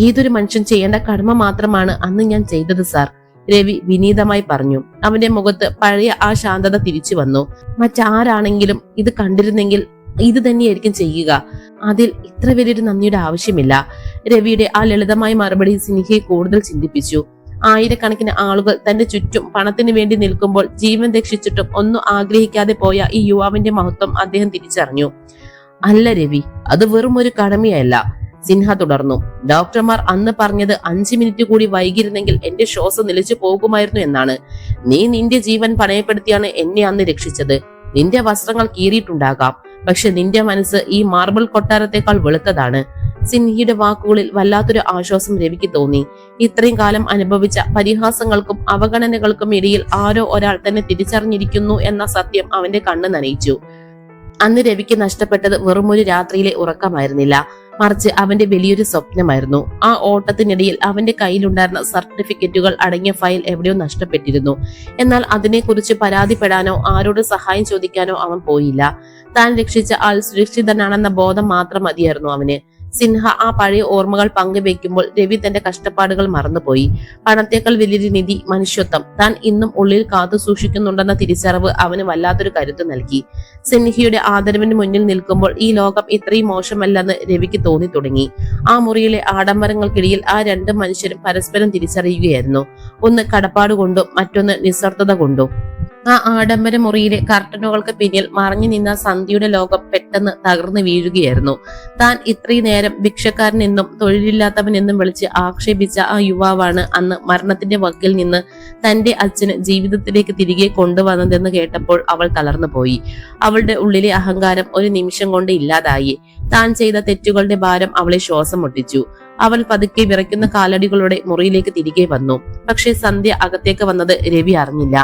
ഏതൊരു മനുഷ്യൻ ചെയ്യേണ്ട കടമ മാത്രമാണ് അന്ന് ഞാൻ ചെയ്തത് സാർ, രവി വിനീതമായി പറഞ്ഞു. അവന്റെ മുഖത്ത് പഴയ ആ ശാന്തത തിരിച്ചു വന്നു. മറ്റാരാണെങ്കിലും ഇത് കണ്ടിരുന്നെങ്കിൽ ഇത് തന്നെയായിരിക്കും ചെയ്യുക. അതിൽ ഇത്ര വലിയൊരു നന്ദിയുടെ ആവശ്യമില്ല. രവിയുടെ ആ ലളിതമായ മറുപടി സിൻഹയെ കൂടുതൽ ചിന്തിപ്പിച്ചു. ആയിരക്കണക്കിന് ആളുകൾ തന്റെ ചുറ്റും പണത്തിന് വേണ്ടി നിൽക്കുമ്പോൾ ജീവൻ രക്ഷിച്ചിട്ടും ഒന്നും ആഗ്രഹിക്കാതെ പോയ ഈ യുവാവിന്റെ മഹത്വം അദ്ദേഹം തിരിച്ചറിഞ്ഞു. അല്ല രവി, അത് വെറും ഒരു കടമയല്ല, സിൻഹ തുടർന്നു. ഡോക്ടർമാർ അന്ന് പറഞ്ഞത് 5 മിനിറ്റ് കൂടി വൈകിരുന്നെങ്കിൽ എന്റെ ശ്വാസം നിലച്ചു പോകുമായിരുന്നു എന്നാണ്. നീ നിന്റെ ജീവൻ പണയപ്പെടുത്തിയാണ് എന്നെ അന്ന് രക്ഷിച്ചത്. നിന്റെ വസ്ത്രങ്ങൾ കീറിയിട്ടുണ്ടാകാം, പക്ഷെ നിന്റെ മനസ്സ് ഈ മാർബിൾ കൊട്ടാരത്തെക്കാൾ വെളുത്തതാണ്. സിൻഹയുടെ വാക്കുകളിൽ വല്ലാത്തൊരു ആശ്വാസം രവിക്ക് തോന്നി. ഇത്രയും കാലം അനുഭവിച്ച പരിഹാസങ്ങൾക്കും അവഗണനകൾക്കും ഇടയിൽ ആരോ ഒരാൾ തന്നെ തിരിച്ചറിഞ്ഞിരിക്കുന്നു എന്ന സത്യം അവന്റെ കണ്ണ് നനയിച്ചു. അന്ന് രവിക്ക് നഷ്ടപ്പെട്ടത് വെറുമൊരു രാത്രിയിലെ ഉറക്കമായിരുന്നില്ല, മറിച്ച് അവന്റെ വലിയൊരു സ്വപ്നമായിരുന്നു. ആ ഓട്ടത്തിനിടയിൽ അവന്റെ കയ്യിലുണ്ടായിരുന്ന സർട്ടിഫിക്കറ്റുകൾ അടങ്ങിയ ഫയൽ എവിടെയോ നഷ്ടപ്പെട്ടിരുന്നു. എന്നാൽ അതിനെക്കുറിച്ച് പരാതിപ്പെടാനോ ആരോട് സഹായം ചോദിക്കാനോ അവൻ പോയില്ല. താൻ രക്ഷിച്ച ആൾ സുരക്ഷിതനാണെന്ന ബോധം മാത്രം മതിയായിരുന്നു അവന്. സിൻഹ ആ പഴയ ഓർമ്മകൾ പങ്കുവെക്കുമ്പോൾ രവി തന്റെ കഷ്ടപ്പാടുകൾ മറന്നുപോയി. പണത്തേക്കാൾ വലിയൊരു നിധി മനുഷ്യത്വം താൻ ഇന്നും ഉള്ളിൽ കാത്തു സൂക്ഷിക്കുന്നുണ്ടെന്ന തിരിച്ചറിവ് അവന് വല്ലാത്തൊരു കരുത്ത് നൽകി. സിൻഹയുടെ ആദരവിന് മുന്നിൽ നിൽക്കുമ്പോൾ ഈ ലോകം ഇത്രയും മോശമല്ലെന്ന് രവിക്ക് തോന്നി തുടങ്ങി. ആ മുറിയിലെ ആഡംബരങ്ങൾക്കിടയിൽ ആ 2 മനുഷ്യരും പരസ്പരം തിരിച്ചറിയുകയായിരുന്നു. ഒന്ന് കടപ്പാട് കൊണ്ടും മറ്റൊന്ന് നിസ്വാർത്ഥത കൊണ്ടും. ആ ആഡംബര മുറിയിലെ കർട്ടനുകൾക്ക് പിന്നിൽ മറഞ്ഞു നിന്ന സന്ധ്യയുടെ ലോകം പെട്ടെന്ന് തകർന്നു വീഴുകയായിരുന്നു. താൻ ഇത്രയും നേരം ഭിക്ഷക്കാരനെന്നും തൊഴിലില്ലാത്തവനെന്നും വിളിച്ച് ആക്ഷേപിച്ച ആ യുവാവാണ് അന്ന് മരണത്തിന്റെ വക്കിൽ നിന്ന് തന്റെ അച്ഛന് ജീവിതത്തിലേക്ക് തിരികെ കൊണ്ടുവന്നതെന്ന് കേട്ടപ്പോൾ അവൾ തളർന്നു പോയി. അവളുടെ ഉള്ളിലെ അഹങ്കാരം ഒരു നിമിഷം കൊണ്ട് ഇല്ലാതായി. താൻ ചെയ്ത തെറ്റുകളുടെ ഭാരം അവളെ ശ്വാസം മുട്ടിച്ചു. അവൾ പതുക്കെ വിറയ്ക്കുന്ന കാലടികളുടെ മുറിയിലേക്ക് തിരികെ വന്നു. പക്ഷെ സന്ധ്യ അകത്തേക്ക് വന്നത് രവി അറിഞ്ഞില്ല.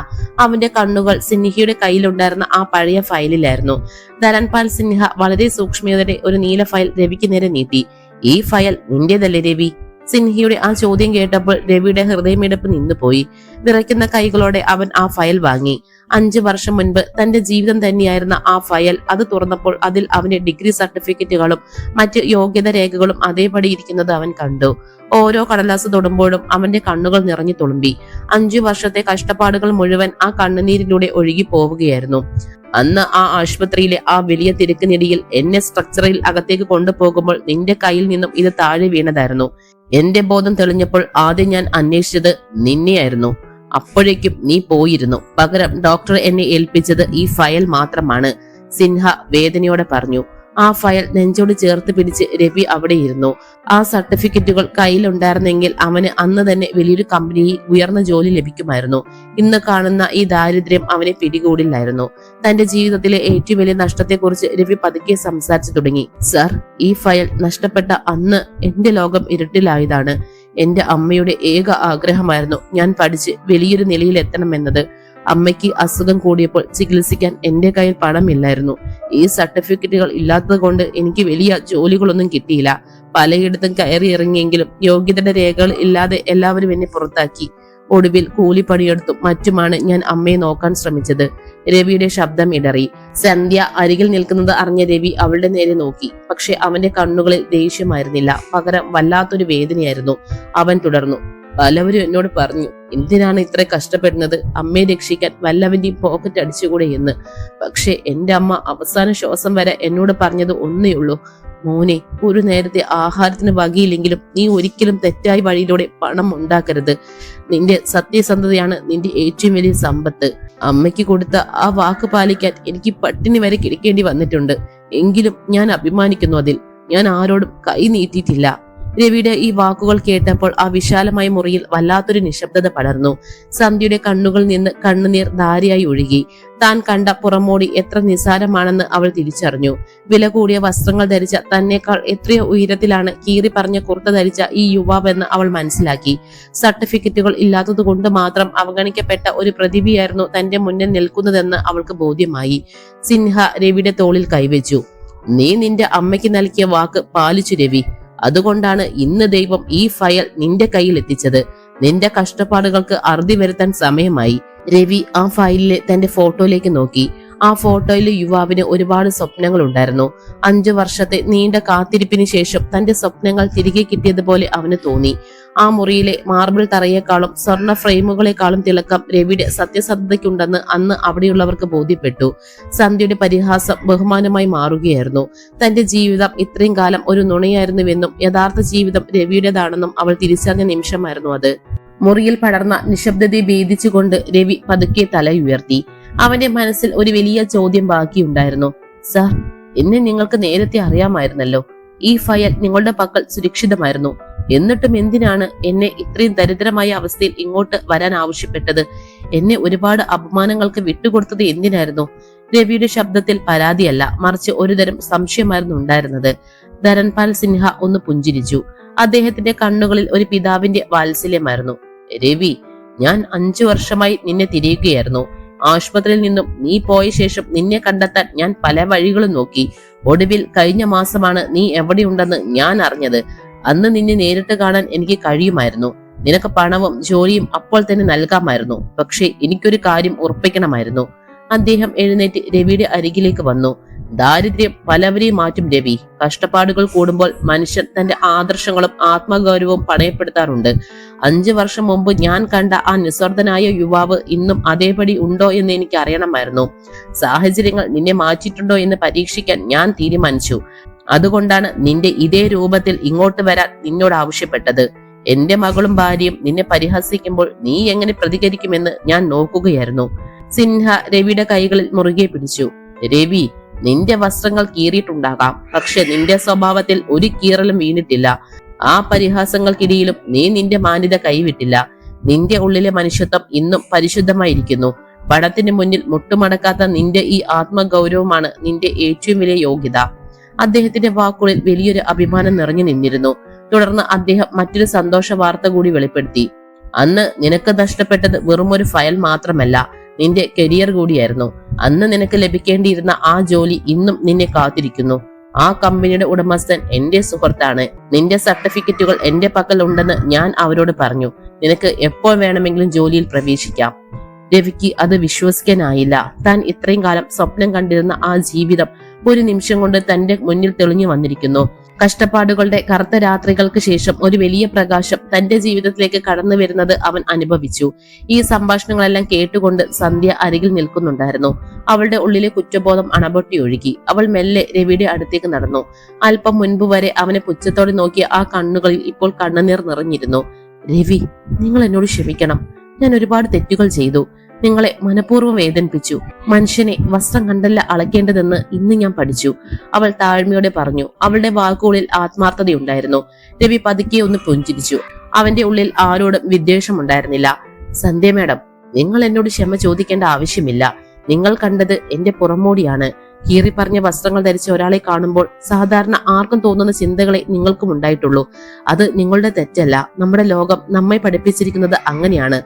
അവന്റെ കണ്ണുകൾ സിൻഹയുടെ കയ്യിലുണ്ടായിരുന്ന ആ പഴയ ഫയലിലായിരുന്നു. ധരൺപാൽ സിൻഹ വളരെ സൂക്ഷ്മതയോടെ ഒരു നീല ഫയൽ രവിക്ക് നേരെ നീട്ടി. ഈ ഫയൽ നിന്റേതല്ലേ രവി? സിൻഹയുടെ ആ ചോദ്യം കേട്ടപ്പോൾ രവിയുടെ ഹൃദയമിടിപ്പ് നിന്നുപോയി. വിറയ്ക്കുന്ന കൈകളോടെ അവൻ ആ ഫയൽ വാങ്ങി. 5 വർഷം മുൻപ് തന്റെ ജീവിതം തന്നെയായിരുന്ന ആ ഫയൽ അത് തുറന്നപ്പോൾ അതിൽ അവന്റെ ഡിഗ്രി സർട്ടിഫിക്കറ്റുകളും മറ്റ് യോഗ്യത രേഖകളും അതേപടി ഇരിക്കുന്നത് അവൻ കണ്ടു. ഓരോ കടലാസ് തൊടുമ്പോഴും അവന്റെ കണ്ണുകൾ നിറഞ്ഞു തുളുമ്പി. 5 വർഷത്തെ കഷ്ടപ്പാടുകൾ മുഴുവൻ ആ കണ്ണുനീരിലൂടെ ഒഴുകി പോവുകയായിരുന്നു. അന്ന് ആ ആശുപത്രിയിലെ ആ വലിയ തിരക്കിനിടയിൽ എന്നെ സ്ട്രക്ചറിൽ അകത്തേക്ക് കൊണ്ടുപോകുമ്പോൾ നിന്റെ കയ്യിൽ നിന്നും ഇത് താഴെ വീണതായിരുന്നു. എന്റെ ബോധം തെളിഞ്ഞപ്പോൾ ആദ്യം ഞാൻ അന്വേഷിച്ചത് നിന്നെയായിരുന്നു. അപ്പോഴേക്കും നീ പോയിരുന്നു. പകരം ഡോക്ടർ എന്നെ ഏൽപ്പിച്ചത് ഈ ഫയൽ മാത്രമാണ്, സിൻഹ വേദനയോടെ പറഞ്ഞു. ആ ഫയൽ നെഞ്ചോട് ചേർത്ത് പിടിച്ച് രവി അവിടെ ഇരുന്നു. ആ സർട്ടിഫിക്കറ്റുകൾ കയ്യിലുണ്ടായിരുന്നെങ്കിൽ അവന് അന്ന് തന്നെ വലിയൊരു കമ്പനിയിൽ ഉയർന്ന ജോലി ലഭിക്കുമായിരുന്നു. ഇന്ന് കാണുന്ന ഈ ദാരിദ്ര്യം അവനെ പിടികൂടില്ലായിരുന്നു. തന്റെ ജീവിതത്തിലെ ഏറ്റവും വലിയ നഷ്ടത്തെക്കുറിച്ച് രവി പതുക്കെ സംസാരിച്ചു തുടങ്ങി. സർ, ഈ ഫയൽ നഷ്ടപ്പെട്ട അന്ന് എന്റെ ലോകം ഇരുട്ടിലായതാണ്. എന്റെ അമ്മയുടെ ഏക ആഗ്രഹമായിരുന്നു ഞാൻ പഠിച്ച് വലിയൊരു നിലയിൽ എത്തണമെന്നത്. അമ്മയ്ക്ക് അസുഖം കൂടിയപ്പോൾ ചികിത്സിക്കാൻ എന്റെ കയ്യിൽ പണമില്ലായിരുന്നു. ഈ സർട്ടിഫിക്കറ്റുകൾ ഇല്ലാത്തത് കൊണ്ട് എനിക്ക് വലിയ ജോലികളൊന്നും കിട്ടിയില്ല. പലയിടത്തും കയറി ഇറങ്ങിയെങ്കിലും യോഗ്യതയുടെ രേഖകൾ ഇല്ലാതെ എല്ലാവരും എന്നെ പുറത്താക്കി. ഒടുവിൽ കൂലിപ്പണിയെടുത്തും മറ്റുമാണ് ഞാൻ അമ്മയെ നോക്കാൻ ശ്രമിച്ചത്. രവിയുടെ ശബ്ദം ഇടറി. സന്ധ്യ അരികിൽ നിൽക്കുന്നത് അറിഞ്ഞ രവി അവളുടെ നേരെ നോക്കി. പക്ഷെ അവന്റെ കണ്ണുകളിൽ ദേഷ്യമായിരുന്നില്ല, പകരം വല്ലാത്തൊരു വേദനയായിരുന്നു. അവൻ തുടർന്നു. പലവരും എന്നോട് പറഞ്ഞു, എന്തിനാണ് ഇത്ര കഷ്ടപ്പെടുന്നത്, അമ്മയെ രക്ഷിക്കാൻ വല്ലവന്റെയും പോക്കറ്റ് അടിച്ചുകൂടെ എന്ന്. പക്ഷെ എന്റെ അമ്മ അവസാന ശ്വാസം വരെ എന്നോട് പറഞ്ഞത് ഒന്നേ ഉള്ളൂ, മോനെ, ഒരു നേരത്തെ ആഹാരത്തിന് വകയില്ലെങ്കിലും നീ ഒരിക്കലും തെറ്റായ വഴിയിലൂടെ പണം ഉണ്ടാക്കരുത്. നിന്റെ സത്യസന്ധതയാണ് നിന്റെ ഏറ്റവും വലിയ സമ്പത്ത്. അമ്മയ്ക്ക് കൊടുത്ത ആ വാക്ക് പാലിക്കാൻ എനിക്ക് പട്ടിണി വരെ കിടക്കേണ്ടി വന്നിട്ടുണ്ട്. എങ്കിലും ഞാൻ അഭിമാനിക്കുന്നു അതിൽ. ഞാൻ ആരോടും കൈ നീട്ടിയിട്ടില്ല. രവിയുടെ ഈ വാക്കുകൾ കേട്ടപ്പോൾ ആ വിശാലമായ മുറിയിൽ വല്ലാത്തൊരു നിശബ്ദത പടർന്നു. സന്ധ്യയുടെ കണ്ണുകളിൽ നിന്ന് കണ്ണുനീർ ധാരയായി ഒഴുകി. താൻ കണ്ട പുറമോടി എത്ര നിസ്സാരമാണെന്ന് അവൾ തിരിച്ചറിഞ്ഞു. വില കൂടിയ വസ്ത്രങ്ങൾ ധരിച്ച തന്നേക്കാൾ എത്രയോ ഉയരത്തിലാണ് കീറി പറഞ്ഞ കുർത്ത ധരിച്ച ഈ യുവാവെന്ന് അവൾ മനസ്സിലാക്കി. സർട്ടിഫിക്കറ്റുകൾ ഇല്ലാത്തത് കൊണ്ട് മാത്രം അവഗണിക്കപ്പെട്ട ഒരു പ്രതിഭയായിരുന്നു തന്റെ മുന്നിൽ നിൽക്കുന്നതെന്ന് അവൾക്ക് ബോധ്യമായി. സിൻഹ രവിയുടെ തോളിൽ കൈവച്ചു. നീ നിന്റെ അമ്മയ്ക്ക് നൽകിയ വാക്ക് പാലിച്ചു രവി. അതുകൊണ്ടാണ് ഇന്ന് ദൈവം ഈ ഫയൽ നിന്റെ കയ്യിൽ എത്തിച്ചത്. നിന്റെ കഷ്ടപ്പാടുകൾക്ക് അറുതി വരുത്താൻ സമയമായി. രവി ആ ഫയലിലെ തന്റെ ഫോട്ടോയിലേക്ക് നോക്കി. ആ ഫോട്ടോയിൽ യുവാവിന് ഒരുപാട് സ്വപ്നങ്ങൾ ഉണ്ടായിരുന്നു. 5 വർഷത്തെ നീണ്ട കാത്തിരിപ്പിന് ശേഷം തന്റെ സ്വപ്നങ്ങൾ തിരികെ കിട്ടിയതുപോലെ അവന് തോന്നി. ആ മുറിയിലെ മാർബിൾ തറയേക്കാളും സ്വർണ്ണ ഫ്രെയിമുകളെക്കാളും തിളക്കം രവിയുടെ സത്യസന്ധതയ്ക്കുണ്ടെന്ന് അന്ന് അവിടെയുള്ളവർക്ക് ബോധ്യപ്പെട്ടു. സന്ധ്യയുടെ പരിഹാസം ബഹുമാനമായി മാറുകയായിരുന്നു. തന്റെ ജീവിതം ഇത്രയും കാലം ഒരു നുണയായിരുന്നുവെന്നും യഥാർത്ഥ ജീവിതം രവിയുടേതാണെന്നും അവൾ തിരിച്ചറിഞ്ഞ നിമിഷമായിരുന്നു അത്. മുറിയിൽ പടർന്ന നിശബ്ദതയെ ഭേദിച്ചുകൊണ്ട് രവി പതുക്കെ തല ഉയർത്തി. അവന്റെ മനസ്സിൽ ഒരു വലിയ ചോദ്യം ബാക്കിയുണ്ടായിരുന്നു. സർ, എന്നെ നിങ്ങൾക്ക് നേരത്തെ അറിയാമായിരുന്നല്ലോ. ഈ ഫയൽ നിങ്ങളുടെ പക്കൽ സുരക്ഷിതമായിരുന്നു. എന്നിട്ടും എന്തിനാണ് എന്നെ ഇത്രയും ദരിദ്രമായ അവസ്ഥയിൽ ഇങ്ങോട്ട് വരാൻ ആവശ്യപ്പെട്ടത്? എന്നെ ഒരുപാട് അപമാനങ്ങൾക്ക് വിട്ടുകൊടുത്തത് എന്തിനായിരുന്നു? രവിയുടെ ശബ്ദത്തിൽ പരാതിയല്ല, മറിച്ച് ഒരുതരം സംശയമായിരുന്നു ഉണ്ടായിരുന്നത്. ധരൺപാൽ സിൻഹ ഒന്ന് പുഞ്ചിരിച്ചു. അദ്ദേഹത്തിന്റെ കണ്ണുകളിൽ ഒരു പിതാവിന്റെ വാത്സല്യമായിരുന്നു. രവി, ഞാൻ 5 വർഷമായി നിന്നെ തിരയുകയായിരുന്നു. ആശുപത്രിയിൽ നിന്നും നീ പോയ ശേഷം നിന്നെ കണ്ടെത്താൻ ഞാൻ പല വഴികളും നോക്കി. ഒടുവിൽ കഴിഞ്ഞ മാസമാണ് നീ എവിടെയുണ്ടെന്ന് ഞാൻ അറിഞ്ഞത്. അന്ന് നിന്നെ നേരിട്ട് കാണാൻ എനിക്ക് കഴിയുമായിരുന്നു. നിനക്ക് പണവും ജോലിയും അപ്പോൾ തന്നെ നൽകാമായിരുന്നു. പക്ഷെ എനിക്കൊരു കാര്യം ഉറപ്പിക്കണമായിരുന്നു. അദ്ദേഹം എഴുന്നേറ്റ് രവിയുടെ അരികിലേക്ക് വന്നു. ദാരിദ്ര്യം പലവരെയും മാറ്റും രവി. കഷ്ടപ്പാടുകൾ കൂടുമ്പോൾ മനുഷ്യൻ തന്റെ ആദർശങ്ങളും ആത്മഗൗരവവും പണയപ്പെടുത്താറുണ്ട്. 5 വർഷം മുമ്പ് ഞാൻ കണ്ട ആ നിസ്വാർത്ഥനായ യുവാവ് ഇന്നും അതേപടി ഉണ്ടോ എന്ന് എനിക്ക് അറിയണമായിരുന്നു. സാഹചര്യങ്ങൾ നിന്നെ മാറ്റിയിട്ടുണ്ടോ എന്ന് പരീക്ഷിക്കാൻ ഞാൻ തീരുമാനിച്ചു. അതുകൊണ്ടാണ് നിന്റെ ഇതേ രൂപത്തിൽ ഇങ്ങോട്ട് വരാൻ നിന്നോട് ആവശ്യപ്പെട്ടത്. എന്റെ മകളും ഭാര്യയും നിന്നെ പരിഹസിക്കുമ്പോൾ നീ എങ്ങനെ പ്രതികരിക്കുമെന്ന് ഞാൻ നോക്കുകയായിരുന്നു. സിൻഹ രവിയുടെ കൈകളിൽ മുറുകെ പിടിച്ചു. രവി, നിന്റെ വസ്ത്രങ്ങൾ കീറിയിട്ടുണ്ടാകാം, പക്ഷെ നിന്റെ സ്വഭാവത്തിൽ ഒരു കീറലും വീണിട്ടില്ല. ആ പരിഹാസങ്ങൾക്കിടയിലും നീ നിന്റെ മാന്യത കൈവിട്ടില്ല. നിന്റെ ഉള്ളിലെ മനുഷ്യത്വം ഇന്നും പരിശുദ്ധമായിരിക്കുന്നു. പണത്തിന് മുന്നിൽ മുട്ടുമടക്കാത്ത നിന്റെ ഈ ആത്മഗൗരവമാണ് നിന്റെ ഏറ്റവും വലിയ യോഗ്യത. അദ്ദേഹത്തിന്റെ വാക്കുകളിൽ വലിയൊരു അഭിമാനം നിറഞ്ഞു നിന്നിരുന്നു. തുടർന്ന് അദ്ദേഹം മറ്റൊരു സന്തോഷ വാർത്ത കൂടി വെളിപ്പെടുത്തി. അന്ന് നിനക്ക് നഷ്ടപ്പെട്ടത് വെറും ഒരു ഫയൽ മാത്രമല്ല, നിന്റെ കരിയർ കൂടിയായിരുന്നു. അന്ന് നിനക്ക് ലഭിക്കേണ്ടിയിരുന്ന ആ ജോലി ഇന്നും നിന്നെ കാത്തിരിക്കുന്നു. ആ കമ്പനിയുടെ ഉടമസ്ഥൻ എന്റെ സുഹൃത്താണ്. നിന്റെ സർട്ടിഫിക്കറ്റുകൾ എന്റെ പക്കൽ ഉണ്ടെന്ന് ഞാൻ അവരോട് പറഞ്ഞു. നിനക്ക് എപ്പോൾ വേണമെങ്കിലും ജോലിയിൽ പ്രവേശിക്കാം. രവിക്ക് അത് വിശ്വസിക്കാനായില്ല. താൻ ഇത്രയും കാലം സ്വപ്നം കണ്ടിരുന്ന ആ ജീവിതം ഒരു നിമിഷം കൊണ്ട് തന്റെ മുന്നിൽ തെളിഞ്ഞു വന്നിരിക്കുന്നു. കഷ്ടപ്പാടുകളുടെ കറുത്ത രാത്രികൾക്ക് ശേഷം ഒരു വലിയ പ്രകാശം തന്റെ ജീവിതത്തിലേക്ക് കടന്നു വരുന്നത് അവൻ അനുഭവിച്ചു. ഈ സംഭാഷണങ്ങളെല്ലാം കേട്ടുകൊണ്ട് സന്ധ്യ അരികിൽ നിൽക്കുന്നുണ്ടായിരുന്നു. അവളുടെ ഉള്ളിലെ കുറ്റബോധം അണപൊട്ടി ഒഴുകി. അവൾ മെല്ലെ രവിയുടെ അടുത്തേക്ക് നടന്നു. അല്പം മുൻപ് വരെ അവനെ പുച്ഛത്തോടെ നോക്കിയ ആ കണ്ണുകളിൽ ഇപ്പോൾ കണ്ണുനീർ നിറഞ്ഞിരുന്നു. രവി, നിങ്ങൾ എന്നോട് ക്ഷമിക്കണം. ഞാൻ ഒരുപാട് തെറ്റുകൾ ചെയ്തു. നിങ്ങളെ മനഃപൂർവ്വം വേദനിപ്പിച്ചു. മനുഷ്യനെ വസ്ത്രം കണ്ടല്ല അളക്കേണ്ടതെന്ന് ഇന്ന് ഞാൻ പഠിച്ചു, അവൾ താഴ്മയോടെ പറഞ്ഞു. അവളുടെ വാക്കുകളിൽ ആത്മാർത്ഥതയുണ്ടായിരുന്നു. രവി പതുക്കെ ഒന്ന് പുഞ്ചിരിച്ചു. അവന്റെ ഉള്ളിൽ ആരോടും വിദ്വേഷമുണ്ടായിരുന്നില്ല. സന്ധ്യ മാഡം, നിങ്ങൾ എന്നോട് ക്ഷമ ചോദിക്കേണ്ട ആവശ്യമില്ല. നിങ്ങൾ കണ്ടത് എന്റെ പുറമോടിയാണ്. കീറി പറഞ്ഞ വസ്ത്രങ്ങൾ ധരിച്ച ഒരാളെ കാണുമ്പോൾ സാധാരണ ആർക്കും തോന്നുന്ന ചിന്തകളെ നിങ്ങൾക്കും ഉണ്ടായിട്ടുള്ളൂ. അത് നിങ്ങളുടെ തെറ്റല്ല. നമ്മുടെ ലോകം നമ്മെ പഠിപ്പിച്ചിരിക്കുന്നത് അങ്ങനെയാണ്.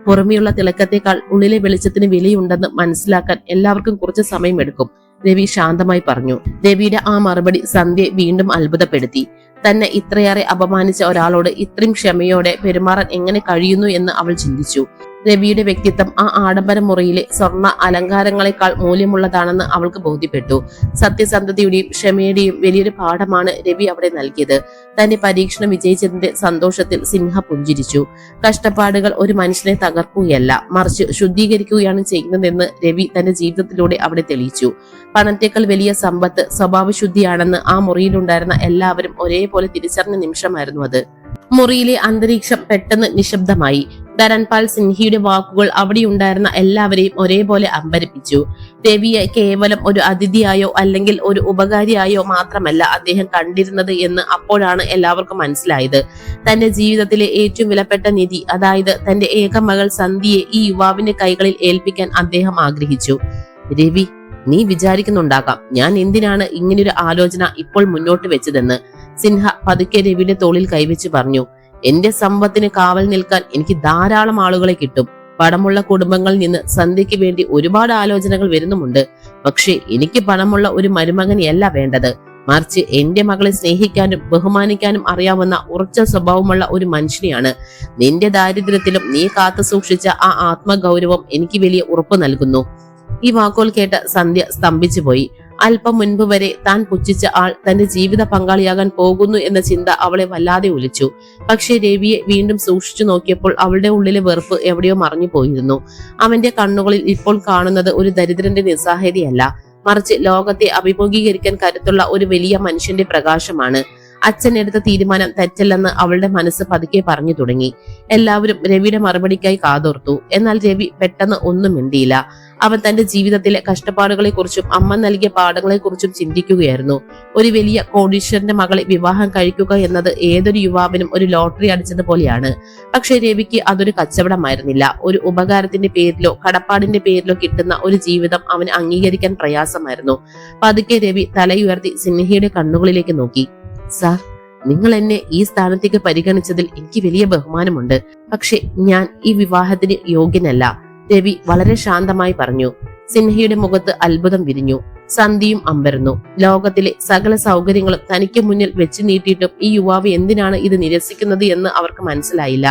പുറമെയുള്ള തിളക്കത്തെക്കാൾ ഉള്ളിലെ വെളിച്ചത്തിന് വിലയുണ്ടെന്ന് മനസ്സിലാക്കാൻ എല്ലാവർക്കും കുറച്ച് സമയമെടുക്കും, രവി ശാന്തമായി പറഞ്ഞു. രവിയുടെ ആ മറുപടി സന്ധ്യയെ വീണ്ടും അത്ഭുതപ്പെടുത്തി. തന്നെ ഇത്രയേറെ അപമാനിച്ച ഒരാളോട് ഇത്രയും ക്ഷമയോടെ പെരുമാറാൻ എങ്ങനെ കഴിയുന്നു എന്ന് അവൾ ചിന്തിച്ചു. രവിയുടെ വ്യക്തിത്വം ആ ആഡംബര മുറിയിലെ സ്വർണ്ണ അലങ്കാരങ്ങളെക്കാൾ മൂല്യമുള്ളതാണെന്ന് അവൾക്ക് ബോധ്യപ്പെട്ടു. സത്യസന്ധതയുടെയും ക്ഷമയുടെയും വലിയൊരു പാഠമാണ് രവി അവിടെ നൽകിയത്. തന്റെ പരീക്ഷണം വിജയിച്ചതിന്റെ സന്തോഷത്തിൽ സിൻഹ പുഞ്ചിരിച്ചു. കഷ്ടപ്പാടുകൾ ഒരു മനുഷ്യനെ തകർക്കുകയല്ല, മറിച്ച് ശുദ്ധീകരിക്കുകയാണ് ചെയ്യുന്നതെന്ന് രവി തന്റെ ജീവിതത്തിലൂടെ അവിടെ തെളിയിച്ചു. പണത്തേക്കാൾ വലിയ സമ്പത്ത് സ്വഭാവശുദ്ധിയാണെന്ന് ആ മുറിയിലുണ്ടായിരുന്ന എല്ലാവരും ഒരേപോലെ തിരിച്ചറിഞ്ഞ നിമിഷമായിരുന്നു അത്. മുറിയിലെ അന്തരീക്ഷം പെട്ടെന്ന് നിശബ്ദമായി. ധരൺപാൽ സിൻഹയുടെ വാക്കുകൾ അവിടെയുണ്ടായിരുന്ന എല്ലാവരെയും ഒരേപോലെ അമ്പരപ്പിച്ചു. രവിയെ കേവലം ഒരു അതിഥിയായോ അല്ലെങ്കിൽ ഒരു ഉപകാരിയായോ മാത്രമല്ല അദ്ദേഹം കണ്ടിരുന്നത് എന്ന് അപ്പോഴാണ് എല്ലാവർക്കും മനസ്സിലായത്. തന്റെ ജീവിതത്തിലെ ഏറ്റവും വിലപ്പെട്ട നിധി, അതായത് തന്റെ ഏക മകൾ സന്ധ്യയെ ഈ യുവാവിന്റെ കൈകളിൽ ഏൽപ്പിക്കാൻ അദ്ദേഹം ആഗ്രഹിച്ചു. രവി, നീ വിചാരിക്കുന്നുണ്ടാകാം ഞാൻ എന്തിനാണ് ഇങ്ങനൊരു ആലോചന ഇപ്പോൾ മുന്നോട്ട് വെച്ചതെന്ന്. സിൻഹ പതുക്കെ രവിയുടെ തോളിൽ കൈവച്ച് പറഞ്ഞു. എന്റെ സമ്പത്തിന് കാവൽ നിൽക്കാൻ എനിക്ക് ധാരാളം ആളുകളെ കിട്ടും. പണമുള്ള കുടുംബങ്ങളിൽ നിന്ന് സന്ധ്യയ്ക്ക് വേണ്ടി ഒരുപാട് ആലോചനകൾ വരുന്നുമുണ്ട്. പക്ഷെ എനിക്ക് പണമുള്ള ഒരു മരുമകനെയല്ല വേണ്ടത്, മറിച്ച് എന്റെ മകളെ സ്നേഹിക്കാനും ബഹുമാനിക്കാനും അറിയാവുന്ന ഉറച്ച സ്വഭാവമുള്ള ഒരു മനുഷ്യനെയാണ്. നിന്റെ ദാരിദ്ര്യത്തിലും നീ കാത്തു സൂക്ഷിച്ച ആ ആത്മഗൗരവം എനിക്ക് വലിയ ഉറപ്പ് നൽകുന്നു. ഈ വാക്കുകൾ കേട്ട സന്ധ്യ സ്തംഭിച്ചു പോയി. അല്പം മുൻപ് വരെ താൻ പുച്ഛിച്ച ആൾ തന്റെ ജീവിത പങ്കാളിയാകാൻ പോകുന്നു എന്ന ചിന്ത അവളെ വല്ലാതെ ഒലിച്ചു. പക്ഷെ രവിയെ വീണ്ടും സൂക്ഷിച്ചു നോക്കിയപ്പോൾ അവളുടെ ഉള്ളിലെ വെറുപ്പ് എവിടെയോ മറഞ്ഞു പോയിരുന്നു. അവന്റെ കണ്ണുകളിൽ ഇപ്പോൾ കാണുന്നത് ഒരു ദരിദ്രന്റെ നിസ്സഹായതയല്ല, മറിച്ച് ലോകത്തെ അഭിമുഖീകരിക്കാൻ കരുത്തുള്ള ഒരു വലിയ മനുഷ്യന്റെ പ്രകാശമാണ്. അച്ഛൻ എടുത്ത തീരുമാനം തെറ്റല്ലെന്ന് അവളുടെ മനസ്സ് പതുക്കെ പറഞ്ഞു തുടങ്ങി. എല്ലാവരും രവിയുടെ മറുപടിക്കായി കാതോർത്തു. എന്നാൽ രവി പെട്ടെന്ന് ഒന്നും മിണ്ടിയില്ല. അവൻ തന്റെ ജീവിതത്തിലെ കഷ്ടപ്പാടുകളെ കുറിച്ചും അമ്മ നൽകിയ പാഠങ്ങളെ കുറിച്ചും ചിന്തിക്കുകയായിരുന്നു. ഒരു വലിയ കോടീശ്വരന്റെ മകളെ വിവാഹം കഴിക്കുക എന്നത് ഏതൊരു യുവാവിനും ഒരു ലോട്ടറി അടിച്ചതുപോലെയാണ്. പക്ഷെ രവിക്ക് അതൊരു കച്ചവടമായിരുന്നില്ല. ഒരു ഉപകാരത്തിന്റെ പേരിലോ കടപ്പാടിന്റെ പേരിലോ കിട്ടുന്ന ഒരു ജീവിതം അവന് അംഗീകരിക്കാൻ പ്രയാസമായിരുന്നു. പതുക്കെ രവി തലയുയർത്തി സിൻഹയുടെ കണ്ണുകളിലേക്ക് നോക്കി. സാർ, നിങ്ങൾ എന്നെ ഈ സ്ഥാനത്തേക്ക് പരിഗണിച്ചതിൽ എനിക്ക് വലിയ ബഹുമാനമുണ്ട്. പക്ഷെ ഞാൻ ഈ വിവാഹത്തിന് യോഗ്യനല്ല, രവി വളരെ ശാന്തമായി പറഞ്ഞു. സിൻഹയുടെ മുഖത്ത് അത്ഭുതം വിരിഞ്ഞു. സന്ധ്യയും അമ്പരന്നു. ലോകത്തിലെ സകല സൗകര്യങ്ങളും തനിക്ക് മുന്നിൽ വെച്ച് നീട്ടിയിട്ടും ഈ യുവാവ് എന്തിനാണ് ഇത് നിരസിക്കുന്നത് എന്ന് അവർക്ക് മനസ്സിലായില്ല.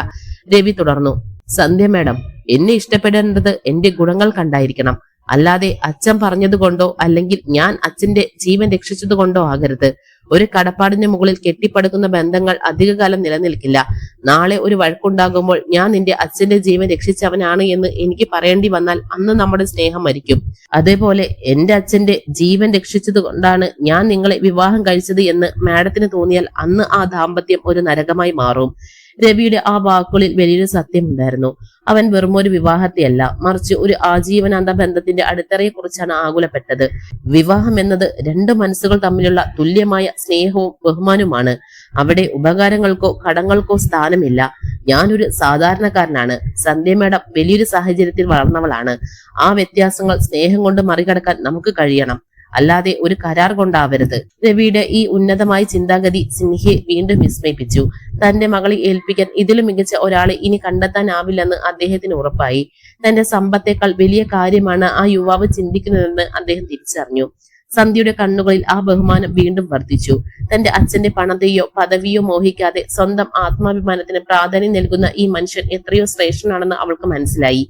രവി തുടർന്നു. സന്ധ്യ മാഡം, എന്നെ ഇഷ്ടപ്പെടേണ്ടത് എന്റെ ഗുണങ്ങൾ കണ്ടായിരിക്കണം, അല്ലാതെ അച്ഛൻ പറഞ്ഞതുകൊണ്ടോ അല്ലെങ്കിൽ ഞാൻ അച്ഛന്റെ ജീവൻ രക്ഷിച്ചത് കൊണ്ടോ ആകരുത്. ഒരു കടപ്പാടിന്റെ മുകളിൽ കെട്ടിപ്പടുക്കുന്ന ബന്ധങ്ങൾ അധികകാലം നിലനിൽക്കില്ല. നാളെ ഒരു വഴക്കുണ്ടാകുമ്പോൾ ഞാൻ നിന്റെ അച്ഛന്റെ ജീവൻ രക്ഷിച്ചവനാണ് എന്ന് എനിക്ക് പറയേണ്ടി വന്നാൽ അന്ന് നമ്മുടെ സ്നേഹം മരിക്കും. അതേപോലെ എന്റെ അച്ഛന്റെ ജീവൻ രക്ഷിച്ചത് കൊണ്ടാണ് ഞാൻ നിങ്ങളെ വിവാഹം കഴിച്ചത് എന്ന് മാഡത്തിന് തോന്നിയാൽ അന്ന് ആ ദാമ്പത്യം ഒരു നരകമായി മാറും. രവിയുടെ ആ വാക്കുകളിൽ വലിയൊരു സത്യമുണ്ടായിരുന്നു. അവൻ വെറും ഒരു വിവാഹത്തെയല്ല, മറിച്ച് ഒരു ആജീവനാന്ത ബന്ധത്തിന്റെ അടിത്തറയെ കുറിച്ചാണ് ആകുലപ്പെട്ടത്. വിവാഹം എന്നത് രണ്ട് മനസ്സുകൾ തമ്മിലുള്ള തുല്യമായ സ്നേഹവും ബഹുമാനവുമാണ്. അവിടെ ഉപകാരങ്ങൾക്കോ കടങ്ങൾക്കോ സ്ഥാനമില്ല. ഞാനൊരു സാധാരണക്കാരനാണ്. സന്ധ്യ മാഡം വലിയൊരു സാഹചര്യത്തിൽ വളർന്നവളാണ്. ആ വ്യത്യാസങ്ങൾ സ്നേഹം കൊണ്ട് മറികടക്കാൻ നമുക്ക് കഴിയണം, അല്ലാതെ ഒരു കരാർ കൊണ്ടാവരുത്. രവിയുടെ ഈ ഉന്നതമായ ചിന്താഗതി സിൻഹയെ വീണ്ടും വിസ്മയിപ്പിച്ചു. തന്റെ മകളെ ഏൽപ്പിക്കാൻ ഇതിലും മികച്ച ഒരാളെ ഇനി കണ്ടെത്താനാവില്ലെന്ന് അദ്ദേഹത്തിന് ഉറപ്പായി. തന്റെ സമ്പത്തേക്കാൾ വലിയ കാര്യമാണ് ആ യുവാവ് ചിന്തിക്കുന്നതെന്ന് അദ്ദേഹം തിരിച്ചറിഞ്ഞു. സന്ധ്യയുടെ കണ്ണുകളിൽ ആ ബഹുമാനം വീണ്ടും വർദ്ധിച്ചു. തന്റെ അച്ഛന്റെ പണത്തെയോ പദവിയോ മോഹിക്കാതെ സ്വന്തം ആത്മാഭിമാനത്തിന് പ്രാധാന്യം നൽകുന്ന ഈ മനുഷ്യൻ എത്രയോ ശ്രേഷ്ഠനാണെന്ന് അവൾക്ക് മനസ്സിലായി.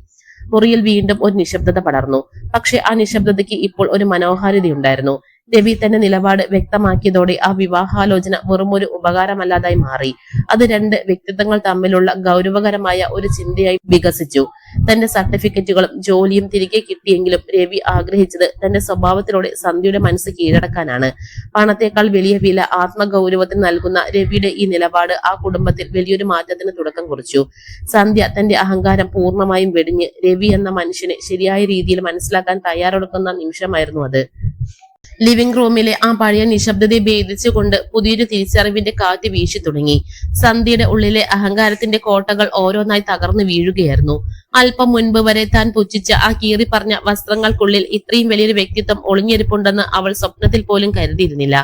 മുറിയിൽ വീണ്ടും ഒരു നിശബ്ദത പടർന്നു. പക്ഷെ ആ നിശബ്ദതയ്ക്ക് ഇപ്പോൾ ഒരു മനോഹാരിതയുണ്ടായിരുന്നു. രവി തന്റെ നിലപാട് വ്യക്തമാക്കിയതോടെ ആ വിവാഹാലോചന വെറുമൊരു ഉപകാരമല്ലാതായി മാറി. അത് രണ്ട് വ്യക്തിത്വങ്ങൾ തമ്മിലുള്ള ഗൗരവകരമായ ഒരു ചിന്തയായി വികസിച്ചു. തന്റെ സർട്ടിഫിക്കറ്റുകളും ജോലിയും തിരികെ കിട്ടിയെങ്കിലും രവി ആഗ്രഹിച്ചത് തന്റെ സ്വഭാവത്തിലൂടെ സന്ധ്യയുടെ മനസ്സ് കീഴടക്കാനാണ്. പണത്തേക്കാൾ വലിയ വില ആത്മഗൗരവത്തിന് നൽകുന്ന രവിയുടെ ഈ നിലപാട് ആ കുടുംബത്തിൽ വലിയൊരു മാറ്റത്തിന് തുടക്കം കുറിച്ചു. സന്ധ്യ തന്റെ അഹങ്കാരം പൂർണ്ണമായും വെടിഞ്ഞ് രവി എന്ന മനുഷ്യനെ ശരിയായ രീതിയിൽ മനസ്സിലാക്കാൻ തയ്യാറെടുക്കുന്ന നിമിഷമായിരുന്നു അത്. ലിവിംഗ് റൂമിലെ ആ പഴയ നിശബ്ദതയെ ഭേദിച്ചുകൊണ്ട് പുതിയൊരു തിരിച്ചറിവിന്റെ കാറ്റ് വീശി തുടങ്ങി. സന്ധ്യയുടെ ഉള്ളിലെ അഹങ്കാരത്തിന്റെ കോട്ടകൾ ഓരോന്നായി തകർന്നു വീഴുകയായിരുന്നു. അല്പം മുൻപ് വരെ താൻ പുച്ഛിച്ച ആ കീറി പറഞ്ഞ വസ്ത്രങ്ങൾക്കുള്ളിൽ ഇത്രയും വലിയൊരു വ്യക്തിത്വം ഒളിഞ്ഞിരിപ്പുണ്ടെന്ന് അവൾ സ്വപ്നത്തിൽ പോലും കരുതിയിരുന്നില്ല.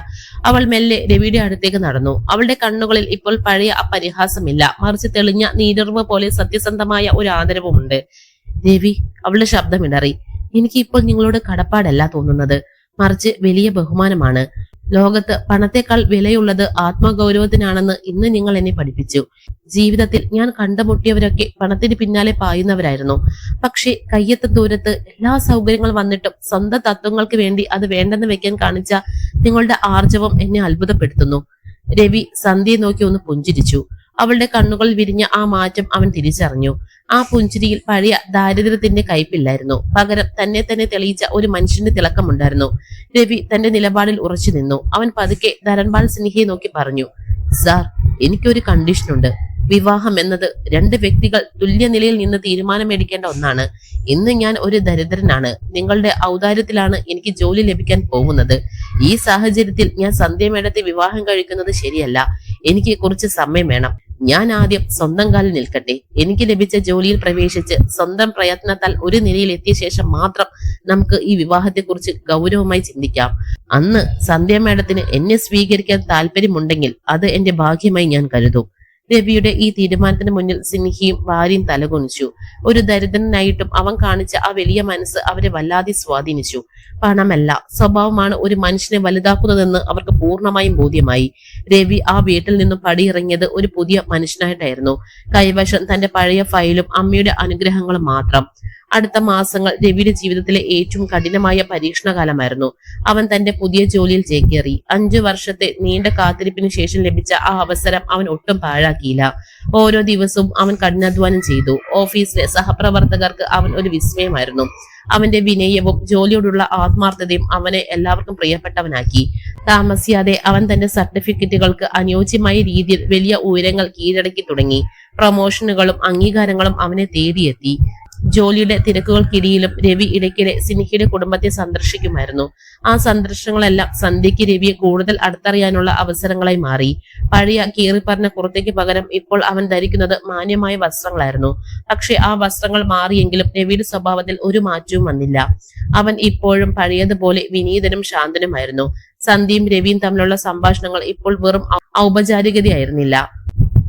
അവൾ മെല്ലെ രവിയുടെ അടുത്തേക്ക് നടന്നു. അവളുടെ കണ്ണുകളിൽ ഇപ്പോൾ പഴയ ആ പരിഹാസമില്ല, മറിച്ച് തെളിഞ്ഞ നീരുറവ് പോലെ സത്യസന്ധമായ ഒരു ആദരവുമുണ്ട്. രവി, അവളുടെ ശബ്ദമിടറി. എനിക്ക് ഇപ്പോൾ നിങ്ങളോട് കടപ്പാടല്ല തോന്നുന്നത്, മറിച്ച് വലിയ ബഹുമാനമാണ്. ലോകത്ത് പണത്തെക്കാൾ വിലയുള്ളത് ആത്മഗൗരവത്തിനാണെന്ന് ഇന്ന് നിങ്ങൾ എന്നെ പഠിപ്പിച്ചു. ജീവിതത്തിൽ ഞാൻ കണ്ടുമുട്ടിയവരൊക്കെ പണത്തിന് പിന്നാലെ പായുന്നവരായിരുന്നു. പക്ഷെ കയ്യെത്തും ദൂരത്ത് എല്ലാ സൗകര്യങ്ങളും വന്നിട്ടും സ്വന്തം തത്വങ്ങൾക്ക് വേണ്ടി അത് വേണ്ടെന്ന് വെക്കാൻ കാണിച്ച നിങ്ങളുടെ ആർജവം എന്നെ അത്ഭുതപ്പെടുത്തുന്നു. രവി സന്ധ്യയെ നോക്കി ഒന്ന് പുഞ്ചിരിച്ചു. അവളുടെ കണ്ണുകൾ വിരിഞ്ഞ ആ മാറ്റം അവൻ തിരിച്ചറിഞ്ഞു. ആ പുഞ്ചിരിയിൽ പഴയ ദാരിദ്ര്യത്തിന്റെ കയ്പില്ലായിരുന്നു, പകരം തന്നെ തന്നെ തെളിയിച്ച ഒരു മനുഷ്യന്റെ തിളക്കമുണ്ടായിരുന്നു. രവി തന്റെ നിലപാടിൽ ഉറച്ചു നിന്നു. അവൻ പതുക്കെ ധരൺപാൽ സിൻഹയെ നോക്കി പറഞ്ഞു, സാർ, എനിക്കൊരു കണ്ടീഷനുണ്ട്. വിവാഹം എന്നത് രണ്ട് വ്യക്തികൾ തുല്യനിലയിൽ നിന്ന് തീരുമാനമെടുക്കേണ്ട ഒന്നാണ്. ഇന്ന് ഞാൻ ഒരു ദരിദ്രനാണ്. നിങ്ങളുടെ ഔദാര്യത്തിലാണ് എനിക്ക് ജോലി ലഭിക്കാൻ പോകുന്നത്. ഈ സാഹചര്യത്തിൽ ഞാൻ സന്ധ്യ മേഡത്തെ വിവാഹം കഴിക്കുന്നത് ശരിയല്ല. എനിക്ക് കുറച്ച് സമയം വേണം. ഞാൻ ആദ്യം സ്വന്തം കാലിൽ നിൽക്കട്ടെ. എനിക്ക് ലഭിച്ച ജോലിയിൽ പ്രവേശിച്ച് സ്വന്തം പ്രയത്നത്താൽ ഒരു നിലയിൽ എത്തിയ ശേഷം മാത്രം നമുക്ക് ഈ വിവാഹത്തെക്കുറിച്ച് ഗൗരവമായി ചിന്തിക്കാം. അന്ന് സന്ധ്യ മേഡത്തിന് എന്നെ സ്വീകരിക്കാൻ താല്പര്യമുണ്ടെങ്കിൽ അത് എന്റെ ഭാഗ്യമായി ഞാൻ കരുതും. രവിയുടെ ഈ തീരുമാനത്തിന് മുന്നിൽ സിൻഹിയും ഭാര്യയും തലകുനിച്ചു. ഒരു ദരിദ്രനായിട്ടും അവൻ കാണിച്ച ആ വലിയ മനസ്സ് അവരെ വല്ലാതെ സ്വാധീനിച്ചു. പണമല്ല, സ്വഭാവമാണ് ഒരു മനുഷ്യനെ വലുതാക്കുന്നതെന്ന് അവർക്ക് പൂർണ്ണമായും ബോധ്യമായി. രവി ആ വീട്ടിൽ നിന്നും പടിയിറങ്ങിയത് ഒരു പുതിയ മനുഷ്യനായിട്ടായിരുന്നു. കൈവശം തന്റെ പഴയ ഫയലും അമ്മയുടെ അനുഗ്രഹങ്ങളും മാത്രം. അടുത്ത മാസങ്ങൾ രവിയുടെ ജീവിതത്തിലെ ഏറ്റവും കഠിനമായ പരീക്ഷണകാലമായിരുന്നു. അവൻ തന്റെ പുതിയ ജോലിയിൽ ചേക്കേറി. 5 വർഷത്തെ നീണ്ട കാത്തിരിപ്പിന് ശേഷം ലഭിച്ച ആ അവസരം അവൻ ഒട്ടും പാഴാക്കിയില്ല. ഓരോ ദിവസവും അവൻ കഠിനാധ്വാനം ചെയ്തു. ഓഫീസിലെ സഹപ്രവർത്തകർക്ക് അവൻ ഒരു വിസ്മയമായിരുന്നു. അവന്റെ വിനയവും ജോലിയോടുള്ള ആത്മാർത്ഥതയും അവനെ എല്ലാവർക്കും പ്രിയപ്പെട്ടവനാക്കി. താമസിയാതെ അവൻ തന്റെ സർട്ടിഫിക്കറ്റുകൾക്ക് അനുയോജ്യമായ രീതിയിൽ വലിയ ഉയരങ്ങൾ കീഴടക്കി തുടങ്ങി. പ്രൊമോഷനുകളും അംഗീകാരങ്ങളും അവനെ തേടിയെത്തി. ജോലിയുടെ തിരക്കുകൾക്കിടയിലും രവി ഇടയ്ക്കിടെ സിൻഹിയുടെ കുടുംബത്തെ സന്ദർശിക്കുമായിരുന്നു. ആ സന്ദർശനങ്ങളെല്ലാം സന്ധ്യയ്ക്ക് രവിയെ കൂടുതൽ അടുത്തറിയാനുള്ള അവസരങ്ങളായി മാറി. പഴയ കീറിപ്പറഞ്ഞ പുറത്തേക്ക് പകരം ഇപ്പോൾ അവൻ ധരിക്കുന്നത് മാന്യമായ വസ്ത്രങ്ങളായിരുന്നു. പക്ഷെ ആ വസ്ത്രങ്ങൾ മാറിയെങ്കിലും രവിയുടെ സ്വഭാവത്തിൽ ഒരു മാറ്റവും വന്നില്ല. അവൻ ഇപ്പോഴും പഴയതുപോലെ വിനീതനും ശാന്തനുമായിരുന്നു. സന്ധ്യയും രവിയും തമ്മിലുള്ള സംഭാഷണങ്ങൾ ഇപ്പോൾ വെറും ഔപചാരികതയായിരുന്നില്ല.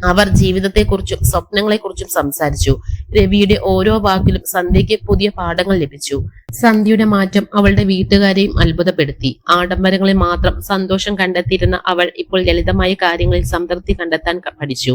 അവർ ജീവിതത്തെക്കുറിച്ചും സ്വപ്നങ്ങളെക്കുറിച്ചും സംസാരിച്ചു. രവിയുടെ ഓരോ വാക്കിലും സന്ധ്യയ്ക്ക് പുതിയ പാഠങ്ങൾ ലഭിച്ചു. സന്ധ്യയുടെ മാറ്റം അവളുടെ വീട്ടുകാരെയും അത്ഭുതപ്പെടുത്തി. ആഡംബരങ്ങളിൽ മാത്രം സന്തോഷം കണ്ടെത്തിയിരുന്ന അവൾ ഇപ്പോൾ ലളിതമായ കാര്യങ്ങളിൽ സംതൃപ്തി കണ്ടെത്താൻ പഠിച്ചു.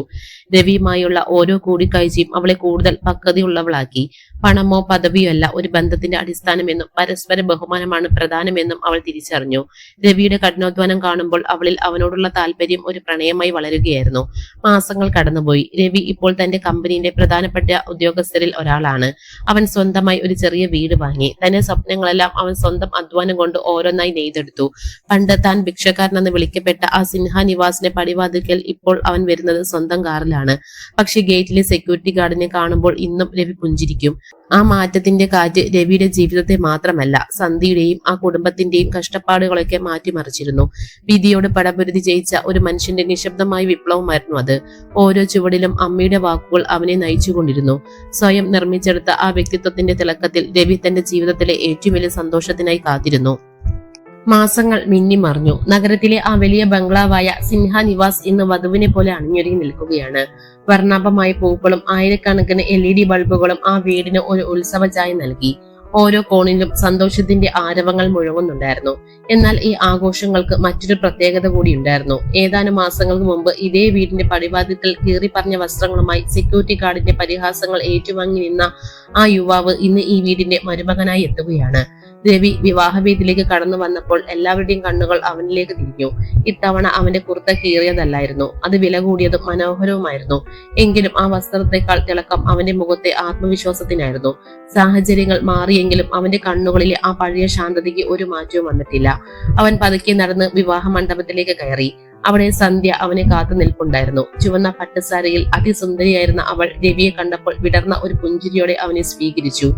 രവിയുമായുള്ള ഓരോ കൂടിക്കാഴ്ചയും അവളെ കൂടുതൽ പക്വതയുള്ളവളാക്കി. പണമോ പദവിയോ അല്ല ഒരു ബന്ധത്തിന്റെ അടിസ്ഥാനമെന്നും പരസ്പര ബഹുമാനമാണ് പ്രധാനമെന്നും അവൾ തിരിച്ചറിഞ്ഞു. രവിയുടെ കഠിനാധ്വാനം കാണുമ്പോൾ അവളിൽ അവനോടുള്ള താല്പര്യം ഒരു പ്രണയമായി വളരുകയായിരുന്നു. മാസങ്ങൾ കടന്നുപോയി. രവി ഇപ്പോൾ തന്റെ കമ്പനിയുടെ പ്രധാനപ്പെട്ട ഉദ്യോഗസ്ഥരിൽ ഒരാളാണ്. അവൻ സ്വന്തമായി ഒരു ചെറിയ വീട് വാങ്ങി. തന്റെ സ്വപ്നങ്ങളെല്ലാം അവൻ സ്വന്തം അധ്വാനം കൊണ്ട് ഓരോന്നായി നെയ്തെടുത്തു. പണ്ട് താൻ ഭിക്ഷക്കാരനെന്ന് വിളിക്കപ്പെട്ട ആ സിൻഹ നിവാസിന്റെ പടിവാതിക്കൽ ഇപ്പോൾ അവൻ വരുന്നത് സ്വന്തം കാറിലാണ്. പക്ഷെ ഗേറ്റിലെ സെക്യൂരിറ്റി ഗാർഡിനെ കാണുമ്പോൾ ഇന്നും രവി പുഞ്ചിരിക്കും. ആ മാറ്റത്തിന്റെ കാറ്റ് രവിയുടെ ജീവിതത്തെ മാത്രമല്ല സന്ധ്യയുടെയും ആ കുടുംബത്തിന്റെയും കഷ്ടപ്പാടുകളൊക്കെ മാറ്റിമറിച്ചിരുന്നു. വിധിയോട് പടപൊരുതി ജയിച്ച ഒരു മനുഷ്യന്റെ നിശബ്ദമായ വിപ്ലവമായിരുന്നു അത്. ഓരോ ചുവടിലും അമ്മയുടെ വാക്കുകൾ അവനെ നയിച്ചുകൊണ്ടിരുന്നു. സ്വയം നിർമ്മിച്ചെടുത്ത ആ വ്യക്തിത്വത്തിന്റെ തിളക്കത്തിൽ രവി തന്റെ ജീവിതത്തിലെ ഏറ്റവും വലിയ സന്തോഷത്തിനായി കാത്തിരുന്നു. മാസങ്ങൾ മിന്നിമറിഞ്ഞു. നഗരത്തിലെ ആ വലിയ ബംഗ്ലാവായ സിൻഹ നിവാസ് ഇന്ന് വധുവിനെ പോലെ അണിഞ്ഞൊരുങ്ങി നിൽക്കുകയാണ്. വർണ്ണാഭമായ പൂക്കളും ആയിരക്കണക്കിന് LED ബൾബുകളും ആ വീടിന് ഒരു ഉത്സവ ചായ നൽകി. ഓരോ കോണിലും സന്തോഷത്തിന്റെ ആരവങ്ങൾ മുഴങ്ങുന്നുണ്ടായിരുന്നു. എന്നാൽ ഈ ആഘോഷങ്ങൾക്ക് മറ്റൊരു പ്രത്യേകത കൂടി ഉണ്ടായിരുന്നു. ഏതാനും മാസങ്ങൾക്ക് മുമ്പ് ഇതേ വീടിന്റെ പടിവാതിൽക്കൽ കീറിപ്പറഞ്ഞ വസ്ത്രങ്ങളുമായി സെക്യൂരിറ്റി ഗാർഡിന്റെ പരിഹാസങ്ങൾ ഏറ്റുവാങ്ങി നിന്ന ആ യുവാവ് ഇന്ന് ഈ വീടിന്റെ മരുമകനായി എത്തുകയാണ്. രവി വിവാഹവേദിയിലേക്ക് കടന്നു വന്നപ്പോൾ എല്ലാവരുടെയും കണ്ണുകൾ അവനിലേക്ക് തിരിഞ്ഞു. ഇത്തവണ അവന്റെ കുർത്ത കീറിയതല്ലായിരുന്നു, അത് വില കൂടിയതും മനോഹരവുമായിരുന്നു. എങ്കിലും ആ വസ്ത്രത്തെക്കാൾ തിളക്കം അവന്റെ മുഖത്തെ ആത്മവിശ്വാസത്തിനായിരുന്നു. സാഹചര്യങ്ങൾ മാറിയെങ്കിലും അവന്റെ കണ്ണുകളിലെ ആ പഴയ ശാന്തതയ്ക്ക് ഒരു മാറ്റവും വന്നിട്ടില്ല. അവൻ പതുക്കെ നടന്ന് വിവാഹ മണ്ഡപത്തിലേക്ക് കയറി. അവിടെ സന്ധ്യ അവനെ കാത്തു നിൽപ്പുണ്ടായിരുന്നു. ചുവന്ന പട്ടുസാരിയിൽ അതിസുന്ദരിയായിരുന്ന അവൾ രവിയെ കണ്ടപ്പോൾ വിടർന്ന ഒരു പുഞ്ചിരിയോടെ അവനെ സ്വീകരിച്ചു.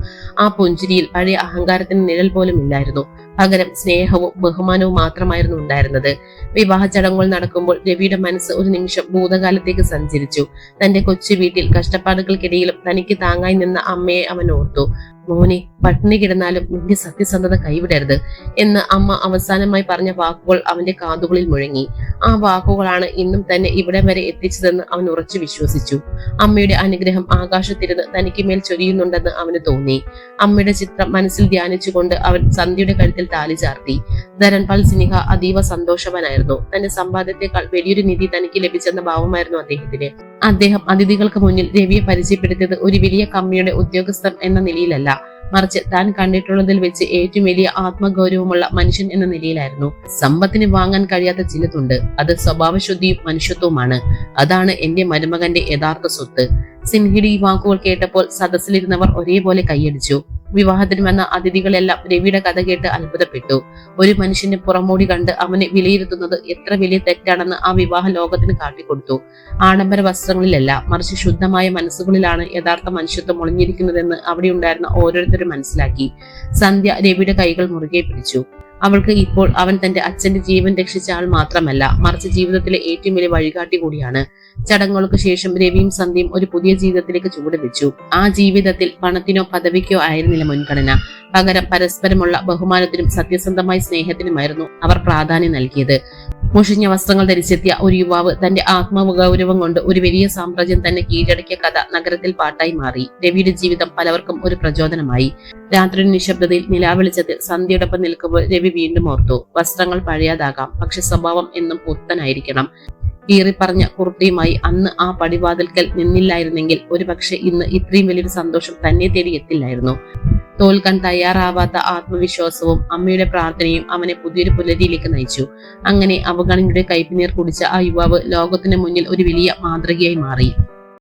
ആ പുഞ്ചിരിയിൽ പഴയ അഹങ്കാരത്തിന് നിഴൽ പോലും ഇല്ലായിരുന്നു. പകരം സ്നേഹവും ബഹുമാനവും മാത്രമായിരുന്നു ഉണ്ടായിരുന്നത്. വിവാഹ ചടങ്ങുകൾ നടക്കുമ്പോൾ രവിയുടെ മനസ്സ് ഒരു നിമിഷം ഭൂതകാലത്തേക്ക് സഞ്ചരിച്ചു. തന്റെ കൊച്ചു വീട്ടിൽ കഷ്ടപ്പാടുകൾക്കിടയിലും തനിക്ക് താങ്ങായി നിന്ന അമ്മയെ അവൻ ഓർത്തു. മോനെ, പട്ടിണി കിടന്നാലും നിന്റെ സത്യസന്ധത കൈവിടരുത് എന്ന് അമ്മ അവസാനമായി പറഞ്ഞ വാക്കുകൾ അവന്റെ കാതുകളിൽ മുഴങ്ങി. ആ വാക്കുകളാണ് ഇന്നും തന്നെ ഇവിടെ വരെ എത്തിച്ചതെന്ന് അവൻ ഉറച്ചു വിശ്വസിച്ചു. അമ്മയുടെ അനുഗ്രഹം ആകാശത്തിരുന്ന് തനിക്ക് മേൽ ചൊരിയുന്നുണ്ടെന്ന് അവന് തോന്നി. അമ്മയുടെ ചിത്രം മനസ്സിൽ ധ്യാനിച്ചുകൊണ്ട് അവൻ സന്ധ്യയുടെ കഴുത്തിൽ താലി ചാർത്തി. ധരൺപാൽ സിൻഹ അതീവ സന്തോഷവാനായിരുന്നു. തന്റെ സമ്പാദ്യത്തെക്കാൾ വലിയൊരു നിധി തനിക്ക് ലഭിച്ചെന്ന ഭാവമായിരുന്നു അദ്ദേഹത്തിന്. അദ്ദേഹം അതിഥികൾക്ക് മുന്നിൽ രവിയെ പരിചയപ്പെടുത്തിയത് ഒരു വലിയ കമ്പനിയുടെ ഉദ്യോഗസ്ഥൻ എന്ന നിലയിലല്ല, മറിച്ച് താൻ കണ്ടിട്ടുള്ളതിൽ വെച്ച് ഏറ്റവും വലിയ ആത്മഗൗരവമുള്ള മനുഷ്യൻ എന്ന നിലയിലായിരുന്നു. സമ്പത്തിന് വാങ്ങാൻ കഴിയാത്ത ചിലതുണ്ട്, അത് സ്വഭാവശുദ്ധിയും മനുഷ്യത്വവുമാണ്. അതാണ് എന്റെ മരുമകന്റെ യഥാർത്ഥ സ്വത്ത്. സിൻഹയുടെ ഈ വാക്കുകൾ കേട്ടപ്പോൾ സദസ്സിലിരുന്നവർ ഒരേപോലെ കൈയടിച്ചു. വിവാഹത്തിന് വന്ന അതിഥികളെല്ലാം രവിയുടെ കഥ കേട്ട് അത്ഭുതപ്പെട്ടു. ഒരു മനുഷ്യന്റെ പുറമോടി കണ്ട് അവനെ വിലയിരുത്തുന്നത് എത്ര വലിയ തെറ്റാണെന്ന് ആ വിവാഹ ലോകത്തിന് കാട്ടിക്കൊടുത്തു. ആഡംബര വസ്ത്രങ്ങളിലല്ല, മറിച്ച് ശുദ്ധമായ മനസ്സുകളിലാണ് യഥാർത്ഥ മനുഷ്യത്വം ഒളിഞ്ഞിരിക്കുന്നതെന്ന് അവിടെ ഉണ്ടായിരുന്ന ഓരോരുത്തരും മനസ്സിലാക്കി. സന്ധ്യ രവിയുടെ കൈകൾ മുറുകെ പിടിച്ചു. അവൾക്ക് ഇപ്പോൾ അവൻ തന്റെ അച്ഛന്റെ ജീവൻ രക്ഷിച്ച ആൾ മാത്രമല്ല, മറിച്ച് ജീവിതത്തിലെ ഏറ്റവും വലിയ വഴികാട്ടി കൂടിയാണ്. ചടങ്ങുകൾക്ക് ശേഷം രവിയും സന്ധ്യയും ഒരു പുതിയ ജീവിതത്തിലേക്ക് ചുവടുവെച്ചു. ആ ജീവിതത്തിൽ പണത്തിനോ പദവിക്കോ ആയിരുന്നില്ല മുൻഗണന. പകരം പരസ്പരമുള്ള ബഹുമാനത്തിനും സത്യസന്ധമായ സ്നേഹത്തിനുമായിരുന്നു അവർ പ്രാധാന്യം നൽകിയത്. മുഷിഞ്ഞ വസ്ത്രങ്ങൾ ധരിച്ചെത്തിയ ഒരു യുവാവ് തന്റെ ആത്മഗൗരവം കൊണ്ട് ഒരു വലിയ സാമ്രാജ്യം തന്നെ കീഴടക്കിയ കഥ നഗരത്തിൽ പാട്ടായി മാറി. രവിയുടെ ജീവിതം പലവർക്കും ഒരു പ്രചോദനമായി. രാത്രിയുടെ നിശബ്ദതയിൽ നിലാവെളിച്ചത്തിൽ സന്ധ്യയോടൊപ്പം നിൽക്കുമ്പോൾ രവി വീണ്ടും ഓർത്തു. വസ്ത്രങ്ങൾ പഴയതാകാം, പക്ഷെ സ്വഭാവം എന്നും പുത്തനായിരിക്കണം. കീറിപ്പറഞ്ഞ കുർത്തിയുമായി അന്ന് ആ പടിവാതിൽക്കൽ നിന്നില്ലായിരുന്നെങ്കിൽ ഒരുപക്ഷെ ഇന്ന് ഇത്രയും വലിയൊരു സന്തോഷം തന്നെ തേടി എത്തില്ലായിരുന്നു. തോൽക്കാൻ തയ്യാറാവാത്ത ആത്മവിശ്വാസവും അമ്മയുടെ പ്രാർത്ഥനയും അവനെ പുതിയൊരു പുലരിയിലേക്ക് നയിച്ചു. അങ്ങനെ അവഗണനയുടെ കൈപ്പിനീർ കുടിച്ച ആ യുവാവ് ലോകത്തിന് മുന്നിൽ ഒരു വലിയ മാതൃകയായി മാറി.